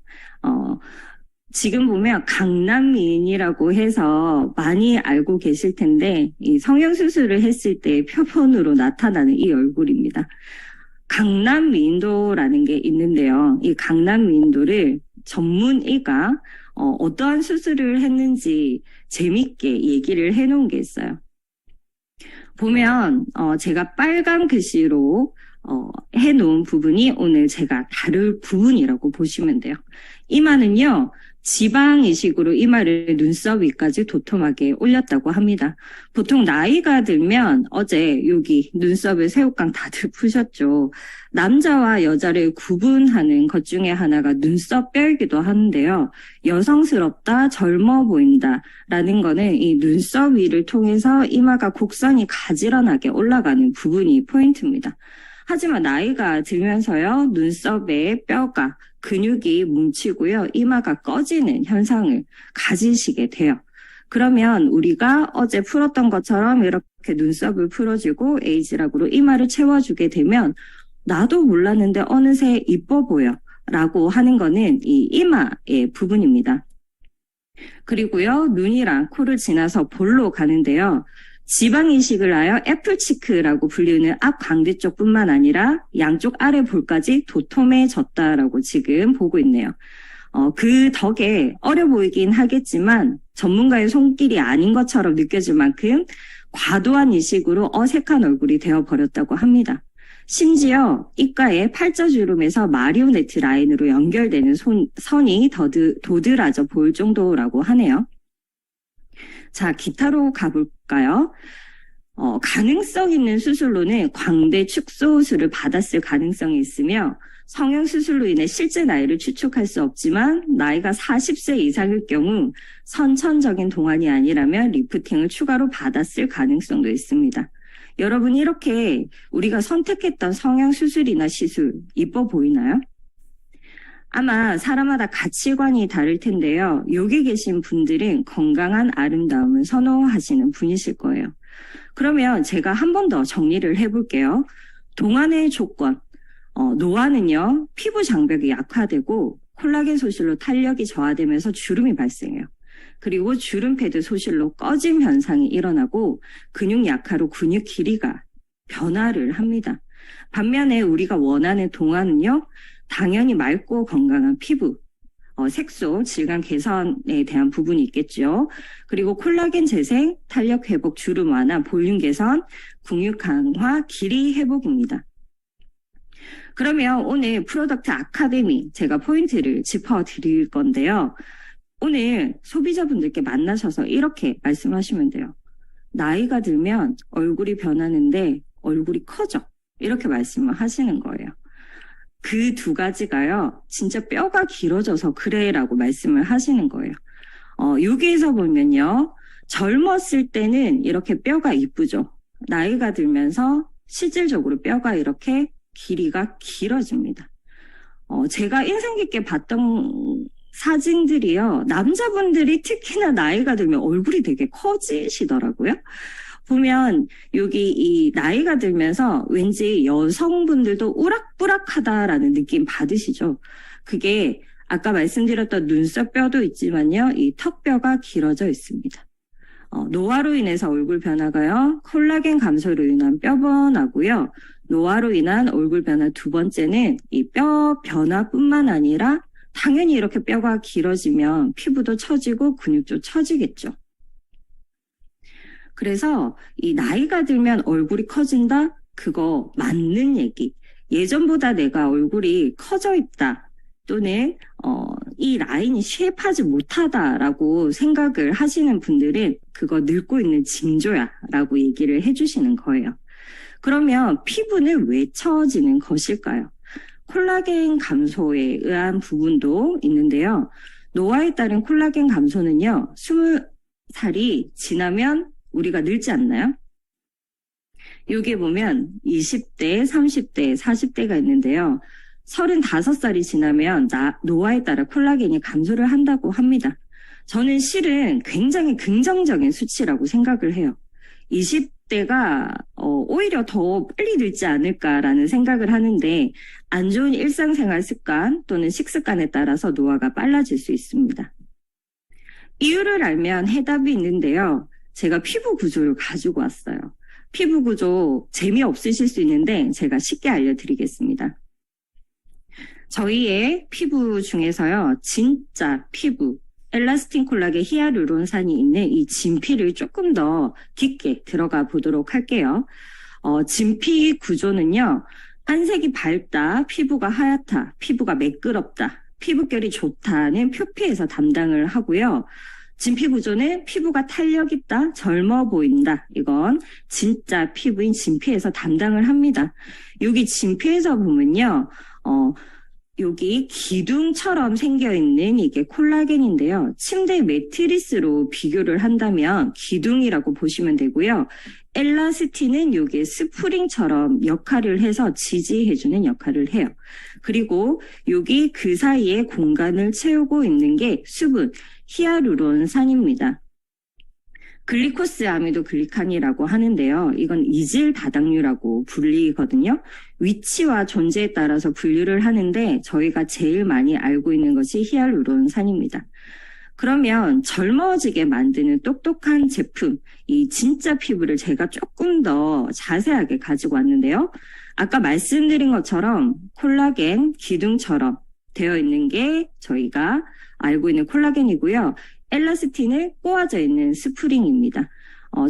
지금 보면 강남미인이라고 해서 많이 알고 계실 텐데, 이 성형수술을 했을 때 표본으로 나타나는 이 얼굴입니다. 강남미인도라는 게 있는데요. 이 강남미인도를 전문의가 어떠한 수술을 했는지 재밌게 얘기를 해놓은 게 있어요. 보면 제가 빨간 글씨로 해놓은 부분이 오늘 제가 다룰 부분이라고 보시면 돼요. 이마는요, 지방 이식으로 이마를 눈썹 위까지 도톰하게 올렸다고 합니다. 보통 나이가 들면 어제 여기 눈썹에 새우깡 다들 푸셨죠. 남자와 여자를 구분하는 것 중에 하나가 눈썹뼈이기도 하는데요. 여성스럽다, 젊어 보인다라는 거는 이 눈썹 위를 통해서 이마가 곡선이 가지런하게 올라가는 부분이 포인트입니다. 하지만 나이가 들면서요, 눈썹에 뼈가 근육이 뭉치고요, 이마가 꺼지는 현상을 가지시게 돼요. 그러면 우리가 어제 풀었던 것처럼 이렇게 눈썹을 풀어주고 에이지락으로 이마를 채워주게 되면 나도 몰랐는데 어느새 이뻐 보여 라고 하는 거는 이 이마의 부분입니다. 그리고요, 눈이랑 코를 지나서 볼로 가는데요. 지방 이식을 하여 애플치크라고 불리는 앞 광대 쪽뿐만 아니라 양쪽 아래 볼까지 도톰해졌다라고 지금 보고 있네요. 그 덕에 어려 보이긴 하겠지만 전문가의 손길이 아닌 것처럼 느껴질 만큼 과도한 이식으로 어색한 얼굴이 되어버렸다고 합니다. 심지어 입가의 팔자주름에서 마리오네트 라인으로 연결되는 선이 도드라져 보일 정도라고 하네요. 자, 기타로 가볼까요? 가능성 있는 수술로는 광대 축소술을 받았을 가능성이 있으며 성형수술로 인해 실제 나이를 추측할 수 없지만 나이가 40세 이상일 경우 선천적인 동안이 아니라면 리프팅을 추가로 받았을 가능성도 있습니다. 여러분, 이렇게 우리가 선택했던 성형수술이나 시술 이뻐 보이나요? 아마 사람마다 가치관이 다를 텐데요. 여기 계신 분들은 건강한 아름다움을 선호하시는 분이실 거예요. 그러면 제가 한 번 더 정리를 해볼게요. 동안의 조건, 노화는요, 피부 장벽이 약화되고 콜라겐 소실로 탄력이 저하되면서 주름이 발생해요. 그리고 주름 패드 소실로 꺼짐 현상이 일어나고 근육 약화로 근육 길이가 변화를 합니다. 반면에 우리가 원하는 동안은요, 당연히 맑고 건강한 피부, 색소, 질감 개선에 대한 부분이 있겠죠. 그리고 콜라겐 재생, 탄력 회복, 주름 완화, 볼륨 개선, 근육 강화, 길이 회복입니다. 그러면 오늘 프로덕트 아카데미 제가 포인트를 짚어드릴 건데요. 오늘 소비자분들께 만나셔서 이렇게 말씀하시면 돼요. 나이가 들면 얼굴이 변하는데 얼굴이 커져. 이렇게 말씀을 하시는 거예요. 그 두 가지가요, 진짜 뼈가 길어져서 그래라고 말씀을 하시는 거예요. 여기에서 보면요, 젊었을 때는 이렇게 뼈가 이쁘죠. 나이가 들면서 실질적으로 뼈가 이렇게 길이가 길어집니다. 제가 인상 깊게 봤던 사진들이요, 남자분들이 특히나 나이가 들면 얼굴이 되게 커지시더라고요. 보면 여기 이 나이가 들면서 왠지 여성분들도 우락부락하다라는 느낌 받으시죠? 그게 아까 말씀드렸던 눈썹뼈도 있지만요, 이 턱뼈가 길어져 있습니다. 노화로 인해서 얼굴 변화가요, 콜라겐 감소로 인한 뼈 변화고요. 노화로 인한 얼굴 변화 두 번째는 이 뼈 변화뿐만 아니라 당연히 이렇게 뼈가 길어지면 피부도 처지고 근육도 처지겠죠. 그래서 이 나이가 들면 얼굴이 커진다? 그거 맞는 얘기. 예전보다 내가 얼굴이 커져 있다. 또는 이 라인이 쉐입하지 못하다라고 생각을 하시는 분들은 그거 늙고 있는 징조야 라고 얘기를 해주시는 거예요. 그러면 피부는 왜 처지는 것일까요? 콜라겐 감소에 의한 부분도 있는데요. 노화에 따른 콜라겐 감소는요, 살이 지나면 우리가 늙지 않나요? 여기 보면 20대, 30대, 40대가 있는데요. 35살이 지나면 노화에 따라 콜라겐이 감소를 한다고 합니다. 저는 실은 굉장히 긍정적인 수치라고 생각을 해요. 20대가 오히려 더 빨리 늙지 않을까라는 생각을 하는데 안 좋은 일상생활 습관 또는 식습관에 따라서 노화가 빨라질 수 있습니다. 이유를 알면 해답이 있는데요. 제가 피부 구조를 가지고 왔어요. 피부 구조 재미없으실 수 있는데 제가 쉽게 알려드리겠습니다. 저희의 피부 중에서요. 진짜 피부, 엘라스틴 콜라겐 히알루론산이 있는 이 진피를 조금 더 깊게 들어가 보도록 할게요. 진피 구조는요. 안색이 밝다, 피부가 하얗다, 피부가 매끄럽다, 피부결이 좋다는 표피에서 담당을 하고요. 진피 구조는 피부가 탄력 있다, 젊어 보인다. 이건 진짜 피부인 진피에서 담당을 합니다. 여기 진피에서 보면요. 여기 기둥처럼 생겨있는 이게 콜라겐인데요. 침대 매트리스로 비교를 한다면 기둥이라고 보시면 되고요. 엘라스틴은 여기 스프링처럼 역할을 해서 지지해주는 역할을 해요. 그리고 여기 그 사이에 공간을 채우고 있는 게 수분, 히알루론산입니다. 글리코스 아미도 글리칸이라고 하는데요. 이건 이질 다당류라고 불리거든요. 위치와 존재에 따라서 분류를 하는데 저희가 제일 많이 알고 있는 것이 히알루론산입니다. 그러면 젊어지게 만드는 똑똑한 제품, 이 진짜 피부를 제가 조금 더 자세하게 가지고 왔는데요. 아까 말씀드린 것처럼 콜라겐 기둥처럼 되어 있는 게 저희가 알고 있는 콜라겐이고요. 엘라스틴을 꼬아져 있는 스프링입니다.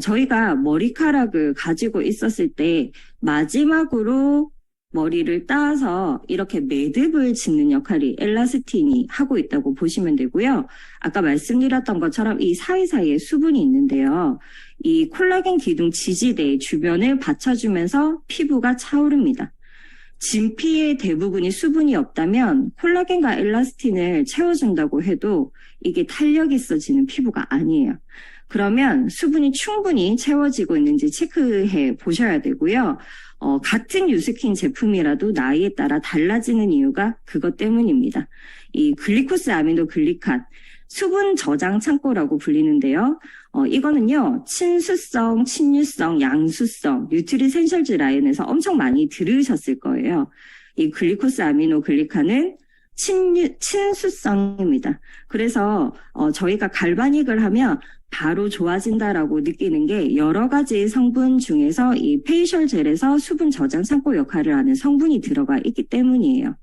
저희가 머리카락을 가지고 있었을 때 마지막으로 머리를 따서 이렇게 매듭을 짓는 역할이 엘라스틴이 하고 있다고 보시면 되고요. 아까 말씀드렸던 것처럼 이 사이사이에 수분이 있는데요. 이 콜라겐 기둥 지지대 주변을 받쳐주면서 피부가 차오릅니다. 진피의 대부분이 수분이 없다면 콜라겐과 엘라스틴을 채워준다고 해도 이게 탄력 있어지는 피부가 아니에요. 그러면 수분이 충분히 채워지고 있는지 체크해 보셔야 되고요. 같은 유스킨 제품이라도 나이에 따라 달라지는 이유가 그것 때문입니다. 이 글리코스 아미노 글리칸, 수분 저장 창고라고 불리는데요. 이거는요, 친수성, 친유성, 양수성, 뉴트리센셜즈 라인에서 엄청 많이 들으셨을 거예요. 이 글리코스 아미노 글리칸은 친수성입니다. 그래서 저희가 갈바닉을 하면 바로 좋아진다라고 느끼는 게 여러 가지 성분 중에서 이 페이셜 젤에서 수분 저장 창고 역할을 하는 성분이 들어가 있기 때문이에요.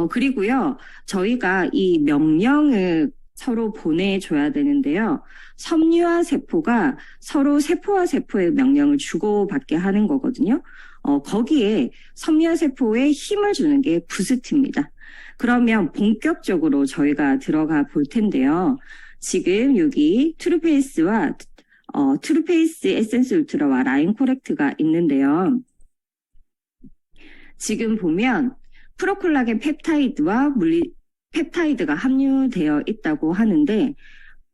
그리고요, 저희가 이 명령을 서로 보내줘야 되는데요. 섬유화 세포가 서로 세포와 세포의 명령을 주고받게 하는 거거든요. 거기에 섬유화 세포에 힘을 주는 게 부스트입니다. 그러면 본격적으로 저희가 들어가 볼 텐데요. 지금 여기 트루페이스와 트루페이스 에센스 울트라와 라인 코렉트가 있는데요. 지금 보면 프로콜라겐 펩타이드와 펩타이드가 함유되어 있다고 하는데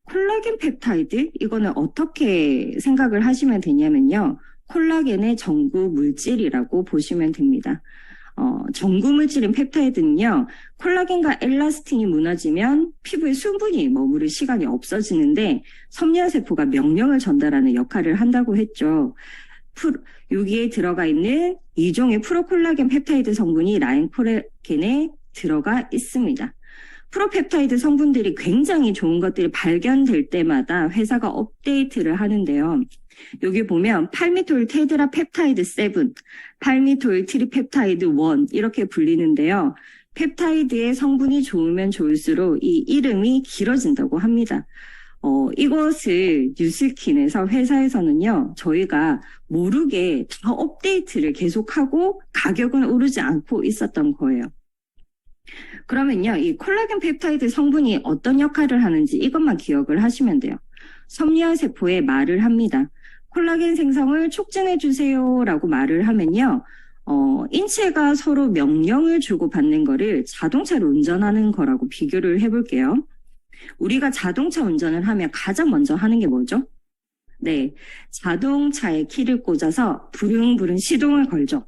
콜라겐 펩타이드 이거는 어떻게 생각을 하시면 되냐면요. 콜라겐의 전구 물질이라고 보시면 됩니다. 전구 물질인 펩타이드는요. 콜라겐과 엘라스틴이 무너지면 피부에 수분이 머무를 시간이 없어지는데 섬유화 세포가 명령을 전달하는 역할을 한다고 했죠. 여기에 들어가 있는 2종의 프로콜라겐 펩타이드 성분이 라인 콜라겐에 들어가 있습니다. 프로펩타이드 성분들이 굉장히 좋은 것들이 발견될 때마다 회사가 업데이트를 하는데요. 여기 보면 팔미톨 테드라 펩타이드 7, 팔미톨 트리펩타이드 1 이렇게 불리는데요. 펩타이드의 성분이 좋으면 좋을수록 이 이름이 길어진다고 합니다. 이것을 뉴스킨에서 회사에서는요, 저희가 모르게 다 업데이트를 계속하고 가격은 오르지 않고 있었던 거예요. 그러면요, 이 콜라겐 펩타이드 성분이 어떤 역할을 하는지 이것만 기억을 하시면 돼요. 섬유화 세포에 말을 합니다. 콜라겐 생성을 촉진해주세요 라고 말을 하면요, 인체가 서로 명령을 주고받는 거를 자동차로 운전하는 거라고 비교를 해볼게요. 우리가 자동차 운전을 하면 가장 먼저 하는 게 뭐죠? 네, 자동차에 키를 꽂아서 부릉부릉 시동을 걸죠.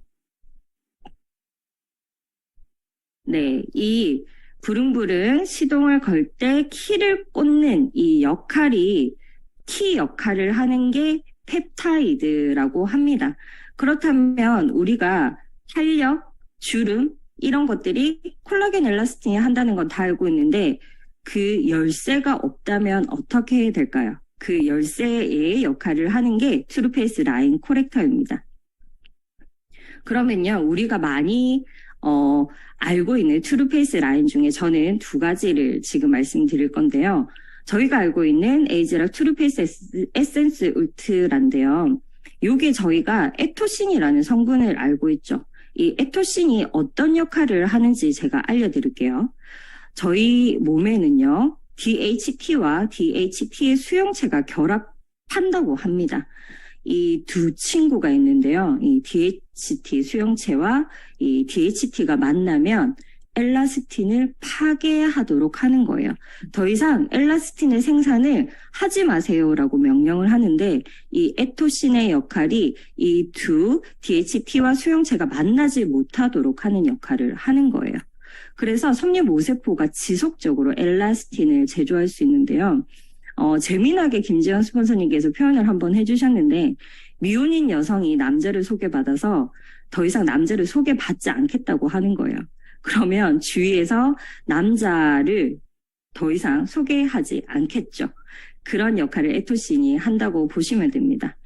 네, 이 부릉부릉 시동을 걸 때 키를 꽂는 이 역할이 키 역할을 하는 게 펩타이드라고 합니다. 그렇다면 우리가 탄력, 주름 이런 것들이 콜라겐 엘라스틴이 한다는 건 다 알고 있는데 그 열쇠가 없다면 어떻게 해야 될까요? 그 열쇠의 역할을 하는 게 트루페이스 라인 코렉터입니다. 그러면요, 우리가 많이 알고 있는 트루페이스 라인 중에 저는 두 가지를 지금 말씀드릴 건데요. 저희가 알고 있는 에이즈락 트루페이스 에센스 울트라인데요. 요게 저희가 에토신이라는 성분을 알고 있죠. 이 에토신이 어떤 역할을 하는지 제가 알려드릴게요. 저희 몸에는요, DHT와 DHT의 수용체가 결합한다고 합니다. 이 두 친구가 있는데요. 이 DHT 수용체와 이 DHT가 만나면 엘라스틴을 파괴하도록 하는 거예요. 더 이상 엘라스틴의 생산을 하지 마세요라고 명령을 하는데 이 에토신의 역할이 이 두 DHT와 수용체가 만나지 못하도록 하는 역할을 하는 거예요. 그래서 섬유모세포가 지속적으로 엘라스틴을 제조할 수 있는데요. 재미나게 김지현 스폰서님께서 표현을 한번 해주셨는데 미혼인 여성이 남자를 소개받아서 더 이상 남자를 소개받지 않겠다고 하는 거예요. 그러면 주위에서 남자를 더 이상 소개하지 않겠죠. 그런 역할을 에토신이 한다고 보시면 됩니다.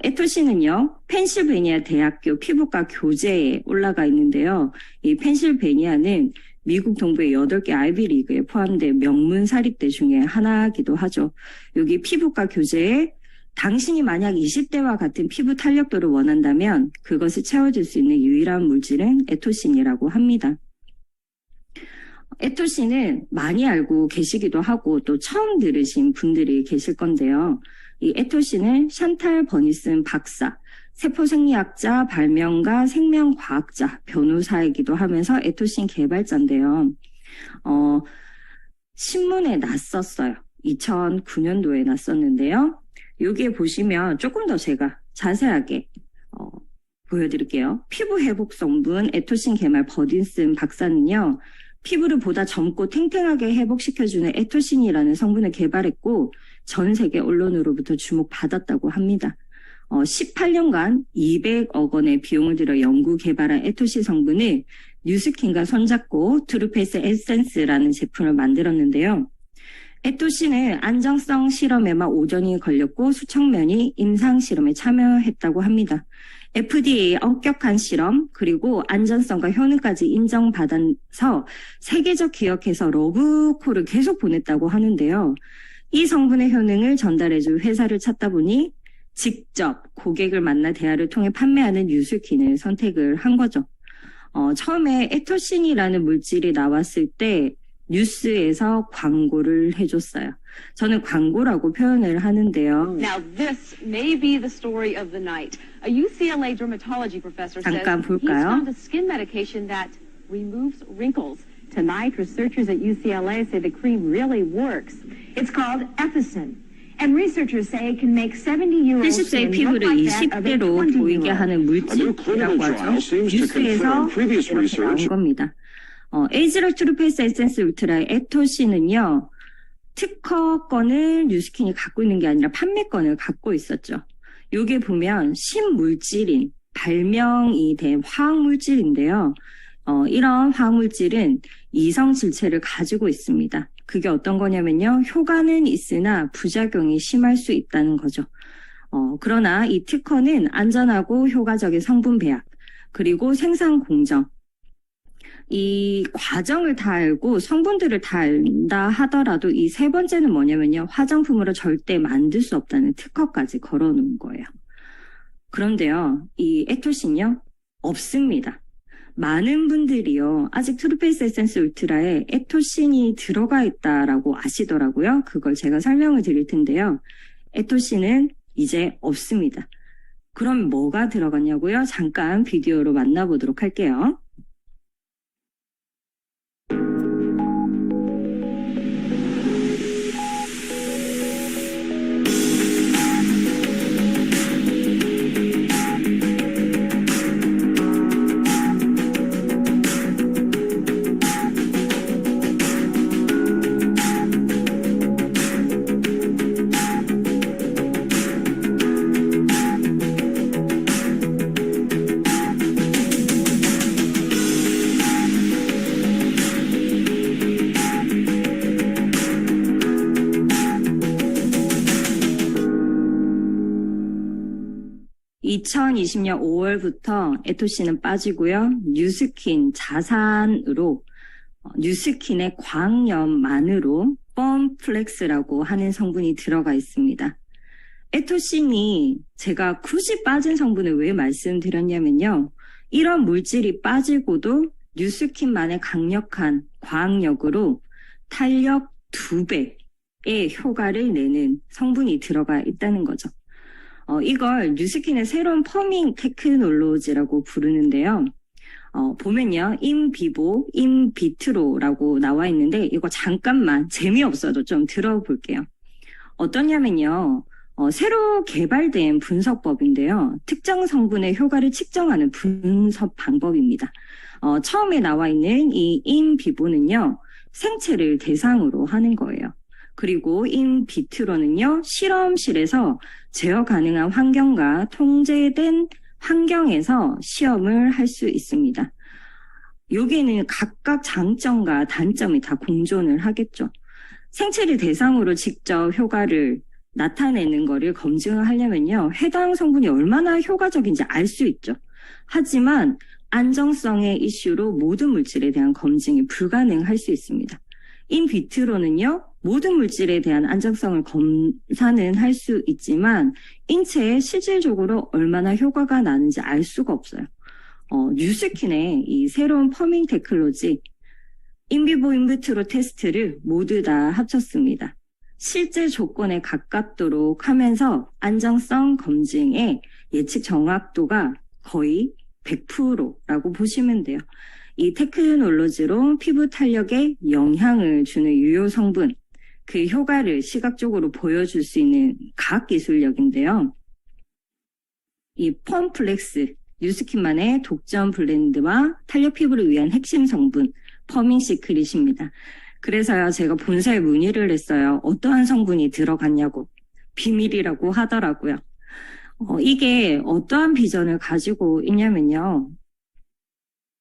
에토신은요, 펜실베니아 대학교 피부과 교재에 올라가 있는데요. 이 펜실베니아는 미국 동부의 8개 아이비리그에 포함된 명문 사립대 중에 하나이기도 하죠. 여기 피부과 교재에 당신이 만약 20대와 같은 피부 탄력도를 원한다면 그것을 채워줄 수 있는 유일한 물질은 에토신이라고 합니다. 에토신은 많이 알고 계시기도 하고 또 처음 들으신 분들이 계실 건데요. 이 에토신은 샨탈 버니슨 박사, 세포생리학자, 발명가, 생명과학자, 변호사이기도 하면서 에토신 개발자인데요. 신문에 났었어요. 2009년도에 났었는데요. 여기에 보시면 조금 더 제가 자세하게 보여드릴게요. 피부 회복 성분 에토신 개발 버딘슨 박사는요. 피부를 보다 젊고 탱탱하게 회복시켜주는 에토신이라는 성분을 개발했고 전 세계 언론으로부터 주목받았다고 합니다. 18년간 200억 원의 비용을 들여 연구 개발한 에토신 성분을 뉴스킨과 손잡고 트루페이스 에센스라는 제품을 만들었는데요. 에토신은 안정성 실험에만 5년이 걸렸고 수천 명이 임상 실험에 참여했다고 합니다. FDA 엄격한 실험 그리고 안전성과 효능까지 인정받아서 세계적 기업에서 러브콜을 계속 보냈다고 하는데요. 이 성분의 효능을 전달해줄 회사를 찾다 보니 직접 고객을 만나 대화를 통해 판매하는 뉴스킨을 선택을 한 거죠. 처음에 에토신이라는 물질이 나왔을 때 뉴스에서 광고를 해줬어요. 저는 광고라고 표현을 하는데요. Now this may be the story of the night. A UCLA dermatology professor says 잠깐 he's 볼까요? found a skin medication that removes wrinkles. Tonight, researchers at UCLA say the cream really works. It's called Epicin. And researchers say it can make 70-year-old 70세의 skin look 피부를 like that of a 20대로 보이게 20-year-old. 하는 물질이라고 하죠. 뉴스에서 이렇게 나온 겁니다. 에이즈락 트루페이스 에센스 울트라의 에토신은요. 특허권을 뉴스킨이 갖고 있는 게 아니라 판매권을 갖고 있었죠. 요게 보면 신물질인 발명이 된 화학물질인데요. 이런 화학물질은 이성 질체를 가지고 있습니다. 그게 어떤 거냐면요. 효과는 있으나 부작용이 심할 수 있다는 거죠. 그러나 이 특허는 안전하고 효과적인 성분 배합, 그리고 생산 공정, 이 과정을 다 알고 성분들을 다 안다 하더라도 이 세 번째는 뭐냐면요. 화장품으로 절대 만들 수 없다는 특허까지 걸어놓은 거예요. 그런데요. 이 에토신요. 없습니다. 많은 분들이요. 아직 트루페이스 에센스 울트라에 에토신이 들어가 있다라고 아시더라고요. 그걸 제가 설명을 드릴 텐데요. 에토신은 이제 없습니다. 그럼 뭐가 들어갔냐고요? 잠깐 비디오로 만나보도록 할게요. 2020년 5월부터 에토신은 빠지고요. 뉴스킨 자산으로 뉴스킨의 광염만으로 펌플렉스라고 하는 성분이 들어가 있습니다. 에토신이 제가 굳이 빠진 성분을 왜 말씀드렸냐면요. 이런 물질이 빠지고도 뉴스킨만의 강력한 과학력으로 탄력 2배의 효과를 내는 성분이 들어가 있다는 거죠. 이걸 뉴스킨의 새로운 퍼밍 테크놀로지라고 부르는데요. 보면요. 인비보, 인비트로라고 나와 있는데 이거 잠깐만 재미없어도 좀 들어볼게요. 어떠냐면요. 새로 개발된 분석법인데요. 특정 성분의 효과를 측정하는 분석 방법입니다. 처음에 나와 있는 이 인비보는요. 생체를 대상으로 하는 거예요. 그리고 인비트로는요. 실험실에서 제어 가능한 환경과 통제된 환경에서 시험을 할 수 있습니다. 여기는 각각 장점과 단점이 다 공존을 하겠죠. 생체를 대상으로 직접 효과를 나타내는 거를 검증을 하려면요. 해당 성분이 얼마나 효과적인지 알 수 있죠. 하지만 안정성의 이슈로 모든 물질에 대한 검증이 불가능할 수 있습니다. 인비트로는요. 모든 물질에 대한 안정성을 검사는 할 수 있지만 인체에 실질적으로 얼마나 효과가 나는지 알 수가 없어요. 뉴스킨의 이 새로운 퍼밍 테크놀로지 인비보 인비트로 테스트를 모두 다 합쳤습니다. 실제 조건에 가깝도록 하면서 안정성 검증의 예측 정확도가 거의 100%라고 보시면 돼요. 이 테크놀로지로 피부 탄력에 영향을 주는 유효 성분, 그 효과를 시각적으로 보여줄 수 있는 과학기술력인데요. 이 펌플렉스, 뉴스킨만의 독점 블렌드와 탄력 피부를 위한 핵심 성분, 퍼밍 시크릿입니다. 그래서요, 제가 본사에 문의를 했어요. 어떠한 성분이 들어갔냐고. 비밀이라고 하더라고요. 이게 어떠한 비전을 가지고 있냐면요.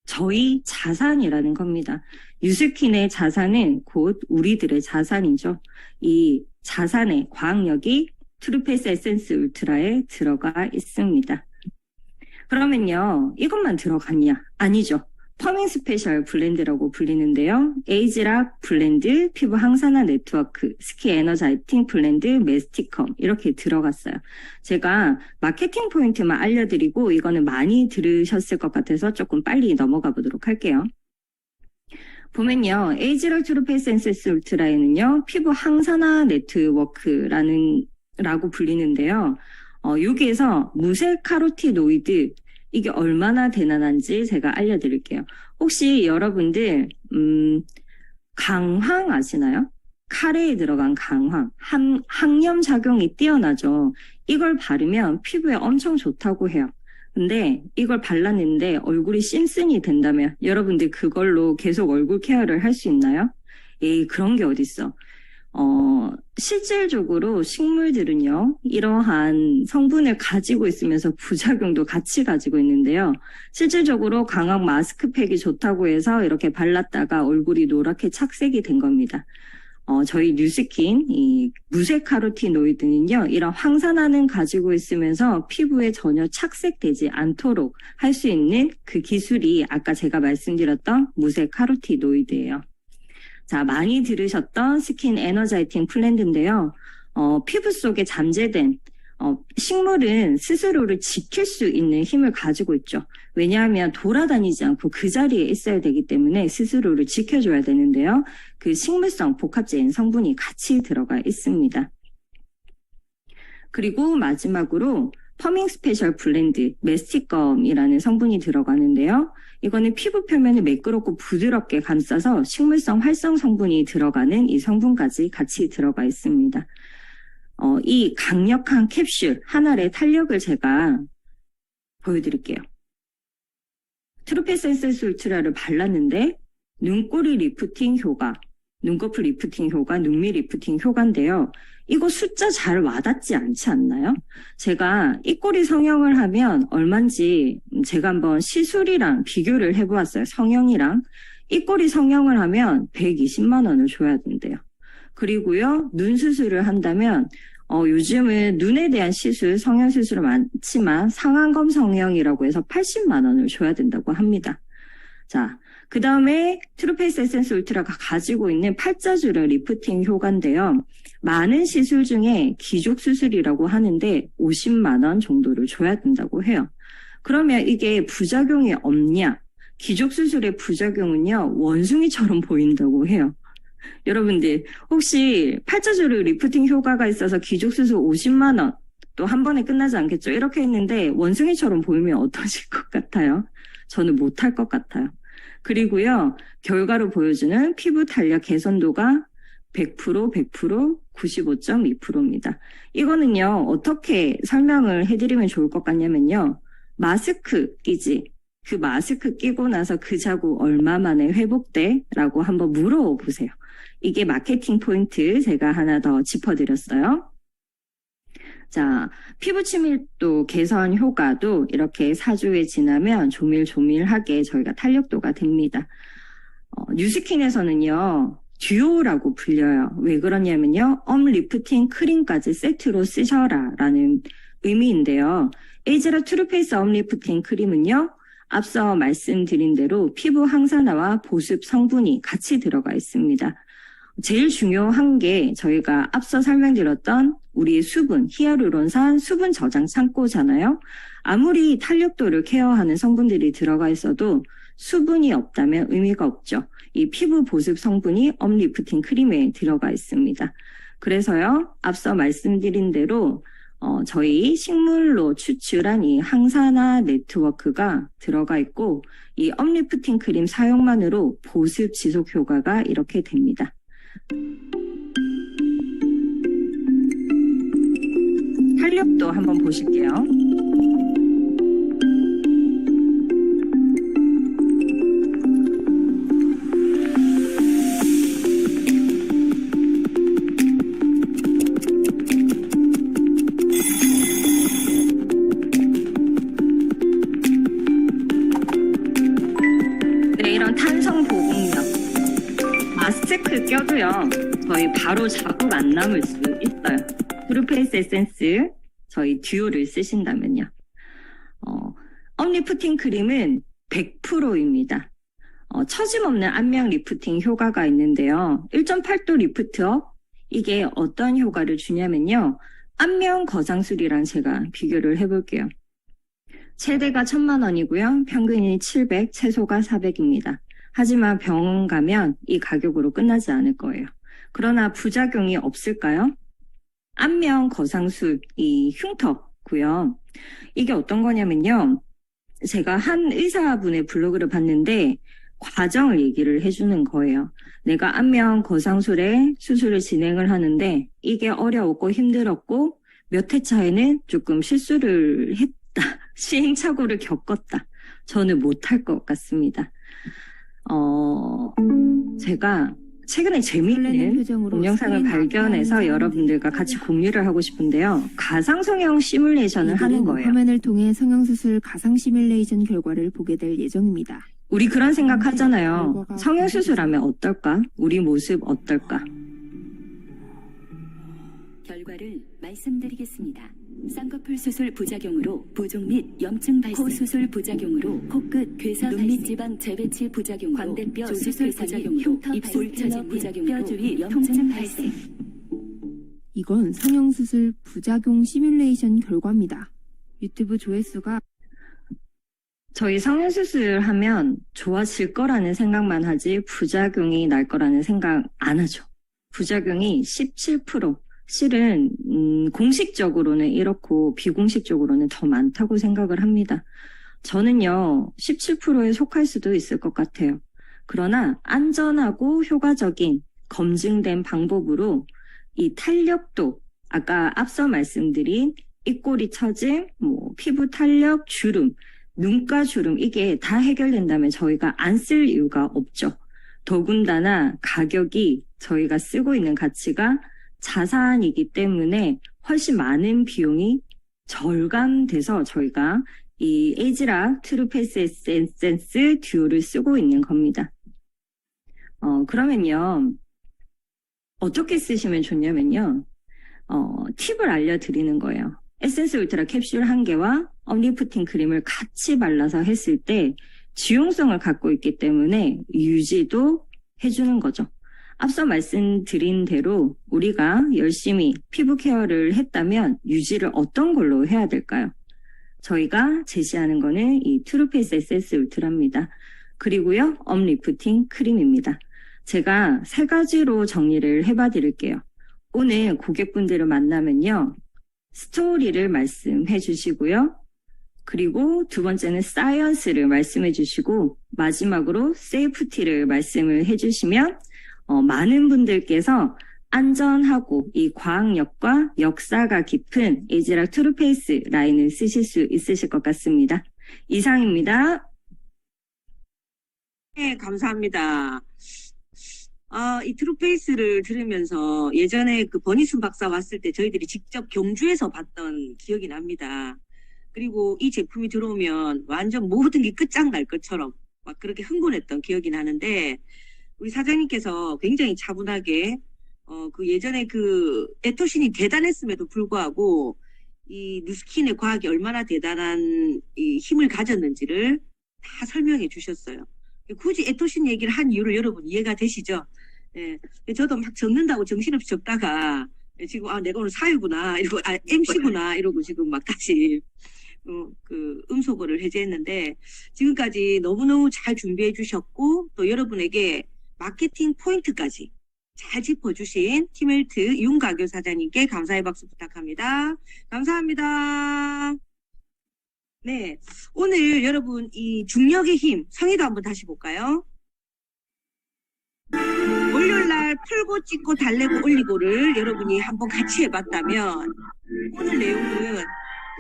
저희 자산이라는 겁니다. 뉴스킨의 자산은 곧 우리들의 자산이죠. 이 자산의 과학력이 트루페이스 에센스 울트라에 들어가 있습니다. 그러면요, 이것만 들어갔냐? 아니죠. 퍼밍 스페셜 블렌드라고 불리는데요. 에이지락 블렌드, 피부 항산화 네트워크, 스키 에너자이팅 블렌드, 메스티컴 이렇게 들어갔어요. 제가 마케팅 포인트만 알려드리고 이거는 많이 들으셨을 것 같아서 조금 빨리 넘어가 보도록 할게요. 보면요. 에이지락 트루페이스 에센스 울트라에는요. 피부 항산화 네트워크라고 불리는데요. 여기에서 무색카로티노이드 이게 얼마나 대단한지 제가 알려드릴게요. 혹시 여러분들 강황 아시나요? 카레에 들어간 강황, 항염 작용이 뛰어나죠. 이걸 바르면 피부에 엄청 좋다고 해요. 근데 이걸 발랐는데 얼굴이 씀씀이 된다면 여러분들 그걸로 계속 얼굴 케어를 할 수 있나요? 에이, 그런 게 어딨어. 실질적으로 식물들은요, 이러한 성분을 가지고 있으면서 부작용도 같이 가지고 있는데요. 실질적으로 강황 마스크팩이 좋다고 해서 이렇게 발랐다가 얼굴이 노랗게 착색이 된 겁니다. 저희 뉴스킨, 이 무색카로티노이드는요, 이런 황산화는 가지고 있으면서 피부에 전혀 착색되지 않도록 할 수 있는 그 기술이 아까 제가 말씀드렸던 무색카로티노이드예요. 자, 많이 들으셨던 스킨 에너자이팅 블렌드인데요. 피부 속에 잠재된 식물은 스스로를 지킬 수 있는 힘을 가지고 있죠. 왜냐하면 돌아다니지 않고 그 자리에 있어야 되기 때문에 스스로를 지켜줘야 되는데요. 그 식물성 복합제인 성분이 같이 들어가 있습니다. 그리고 마지막으로 퍼밍 스페셜 블렌드, 메스티검이라는 성분이 들어가는데요. 이거는 피부 표면을 매끄럽고 부드럽게 감싸서 식물성 활성 성분이 들어가는 이 성분까지 같이 들어가 있습니다. 이 강력한 캡슐 하나의 탄력을 제가 보여드릴게요. 트루페이스 에센스 울트라를 발랐는데 눈꼬리 리프팅 효과, 눈꺼풀 리프팅 효과, 눈밑 리프팅 효과인데요. 이거 숫자 잘 와닿지 않지 않나요? 제가 입꼬리 성형을 하면 얼만지 제가 한번 시술이랑 비교를 해보았어요. 성형이랑. 입꼬리 성형을 하면 120만 원을 줘야 된대요. 그리고요, 눈 수술을 한다면 요즘은 눈에 대한 시술, 성형수술은 많지만 상안검 성형이라고 해서 80만 원을 줘야 된다고 합니다. 자, 그 다음에 트루페이스 에센스 울트라가 가지고 있는 팔자주름 리프팅 효과인데요. 많은 시술 중에 기족수술이라고 하는데 50만 원 정도를 줘야 된다고 해요. 그러면 이게 부작용이 없냐? 기족수술의 부작용은요, 원숭이처럼 보인다고 해요. 여러분들, 혹시 팔자주름 리프팅 효과가 있어서 기족수술 50만 원, 또 한 번에 끝나지 않겠죠? 이렇게 했는데 원숭이처럼 보이면 어떠실 것 같아요? 저는 못할 것 같아요. 그리고요, 결과로 보여주는 피부 탄력 개선도가 100%, 95.2%입니다. 이거는요, 어떻게 설명을 해드리면 좋을 것 같냐면요, 마스크 끼지. 그 마스크 끼고 나서 그 자국 얼마 만에 회복돼? 라고 한번 물어보세요. 이게 마케팅 포인트 제가 하나 더 짚어드렸어요. 자, 피부 치밀도 개선 효과도 이렇게 4주에 지나면 조밀조밀하게 저희가 탄력도가 됩니다. 뉴스킨에서는요, 듀오라고 불려요. 왜 그러냐면요, 리프팅 크림까지 세트로 쓰셔라 라는 의미인데요. 에이즈라 트루페이스 리프팅 크림은요, 앞서 말씀드린 대로 피부 항산화와 보습 성분이 같이 들어가 있습니다. 제일 중요한 게 저희가 앞서 설명드렸던 우리의 수분, 히알루론산 수분 저장 창고잖아요. 아무리 탄력도를 케어하는 성분들이 들어가 있어도 수분이 없다면 의미가 없죠. 이 피부 보습 성분이 리프팅 크림에 들어가 있습니다. 그래서요, 앞서 말씀드린 대로 저희 식물로 추출한 이 항산화 네트워크가 들어가 있고 이 리프팅 크림 사용만으로 보습 지속 효과가 이렇게 됩니다. 탄력도 한번 보실게요. 네, 이런 탄성 보공력. 마스크 껴도요, 저희 바로 자국 안 남을 수 있어요. 트루페이스 에센스 저희 듀오를 쓰신다면요. 리프팅 크림은 100%입니다. 처짐없는 안면 리프팅 효과가 있는데요. 1.8도 리프트업, 이게 어떤 효과를 주냐면요. 안면 거상술이랑 제가 비교를 해볼게요. 최대가 1,000만 원이고요. 평균이 700, 최소가 400입니다. 하지만 병원 가면 이 가격으로 끝나지 않을 거예요. 그러나 부작용이 없을까요? 안면 거상술, 이 흉터고요. 이게 어떤 거냐면요. 제가 한 의사분의 블로그를 봤는데 과정을 얘기를 해주는 거예요. 내가 안면 거상술에 수술을 진행을 하는데 이게 어려웠고 힘들었고 몇 회 차에는 조금 실수를 했다. 시행착오를 겪었다. 저는 못할 것 같습니다. 제가 최근에 재미있는 동영상을 발견해서 여러분들과 같이 공유를 하고 싶은데요. 가상성형 시뮬레이션을 하는 거예요. 화면을 통해 성형수술 가상 시뮬레이션 결과를 보게 될 예정입니다. 우리 그런 생각 하잖아요. 성형수술하면 어떨까? 우리 모습 어떨까? 결과를 말씀드리겠습니다. 쌍꺼풀 수술 부작용으로 부종 및 염증 발생, 코 수술 부작용으로 코끝 괴사, 눈 및 지방 재배치 부작용으로 광대뼈 수술 부작용으로 입술 처짐 부작용으로 뼈 주위 염증 발생. 이건 성형수술 부작용 시뮬레이션 결과입니다. 유튜브 조회수가 저희 성형수술 하면 좋아질 거라는 생각만 하지 부작용이 날 거라는 생각 안 하죠. 부작용이 17%. 실은 공식적으로는 이렇고 비공식적으로는 더 많다고 생각을 합니다. 저는요 17%에 속할 수도 있을 것 같아요. 그러나 안전하고 효과적인 검증된 방법으로 이 탄력도, 아까 앞서 말씀드린 입꼬리 처짐, 피부 탄력, 주름, 눈가 주름, 이게 다 해결된다면 저희가 안 쓸 이유가 없죠. 더군다나 가격이 저희가 쓰고 있는 가치가 자산이기 때문에 훨씬 많은 비용이 절감돼서 저희가 이 에이즈라 트루페이스 에센스 듀오를 쓰고 있는 겁니다. 그러면요, 어떻게 쓰시면 좋냐면요, 팁을 알려드리는 거예요. 에센스 울트라 캡슐 1개와 업리프팅 크림을 같이 발라서 했을 때 지용성을 갖고 있기 때문에 유지도 해주는 거죠. 앞서 말씀드린 대로 우리가 열심히 피부 케어를 했다면 유지를 어떤 걸로 해야 될까요? 저희가 제시하는 거는 이 트루페이스 에센스 울트라입니다. 그리고요, 업리프팅 크림입니다. 제가 3가지로 정리를 해봐 드릴게요. 오늘 고객분들을 만나면요, 스토리를 말씀해 주시고요. 그리고 2번째는 사이언스를 말씀해 주시고, 마지막으로 세이프티를 말씀을 해 주시면 많은 분들께서 안전하고 이 과학력과 역사가 깊은 에즈락 트루페이스 라인을 쓰실 수 있으실 것 같습니다. 이상입니다. 네, 감사합니다. 이 트루페이스를 들으면서 예전에 그 버니순 박사 왔을 때 저희들이 직접 경주에서 봤던 기억이 납니다. 그리고 이 제품이 들어오면 완전 모든 게 끝장날 것처럼 막 그렇게 흥분했던 기억이 나는데, 우리 사장님께서 굉장히 차분하게 그 예전에 그 에토신이 대단했음에도 불구하고 이 누스킨의 과학이 얼마나 대단한 이 힘을 가졌는지를 다 설명해 주셨어요. 굳이 에토신 얘기를 한 이유를 여러분 이해가 되시죠? 예. 저도 막 적는다고 정신없이 적다가 지금 내가 오늘 사유구나 이러고 MC구나 이러고 지금 막 다시 그 음소거를 해제했는데, 지금까지 너무너무 잘 준비해 주셨고 또 여러분에게 마케팅 포인트까지 잘 짚어주신 티멜트 윤가교 사장님께 감사의 박수 부탁합니다. 감사합니다. 네, 오늘 여러분 이 중력의 힘 성의도 한번 다시 볼까요? 월요일날 풀고 찢고 달래고 올리고를 여러분이 한번 같이 해봤다면 오늘 내용은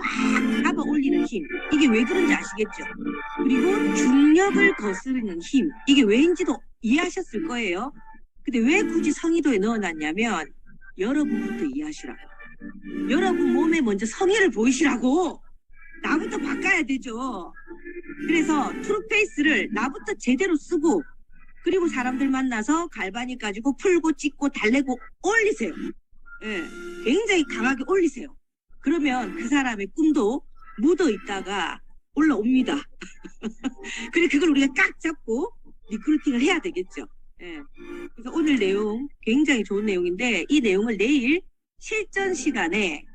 꽉 잡아 올리는 힘, 이게 왜 그런지 아시겠죠? 그리고 중력을 거스르는 힘, 이게 왜인지도 이해하셨을 거예요. 근데 왜 굳이 성의도에 넣어놨냐면 여러분부터 이해하시라고. 여러분 몸에 먼저 성의를 보이시라고. 나부터 바꿔야 되죠. 그래서 트루페이스를 나부터 제대로 쓰고, 그리고 사람들 만나서 갈바닉 가지고 풀고 찢고 달래고 올리세요. 예, 굉장히 강하게 올리세요. 그러면 그 사람의 꿈도 묻어 있다가 올라옵니다. 그래, 그걸 우리가 깍 잡고 리크루팅을 해야 되겠죠. 예. 그래서 오늘 내용 굉장히 좋은 내용인데, 이 내용을 내일 실전 시간에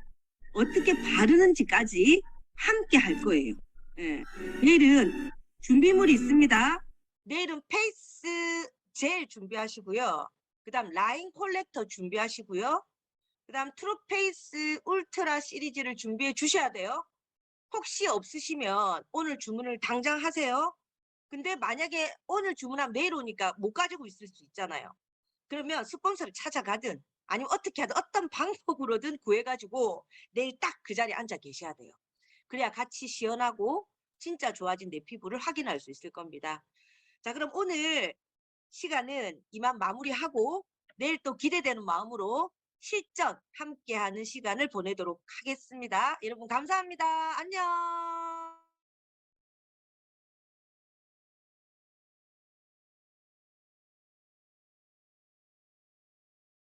어떻게 바르는지까지 함께 할 거예요. 예. 내일은 준비물이 있습니다. 내일은 페이스 젤 준비하시고요. 그 다음 라인 콜렉터 준비하시고요. 그 다음 트루페이스 울트라 시리즈를 준비해 주셔야 돼요. 혹시 없으시면 오늘 주문을 당장 하세요. 근데 만약에 오늘 주문하면 내일 오니까 못 가지고 있을 수 있잖아요. 그러면 스폰서를 찾아가든 아니면 어떻게 하든 어떤 방법으로든 구해가지고 내일 딱 그 자리에 앉아 계셔야 돼요. 그래야 같이 시연하고 진짜 좋아진 내 피부를 확인할 수 있을 겁니다. 자, 그럼 오늘 시간은 이만 마무리하고 내일 또 기대되는 마음으로 실전 함께하는 시간을 보내도록 하겠습니다. 여러분 감사합니다. 안녕.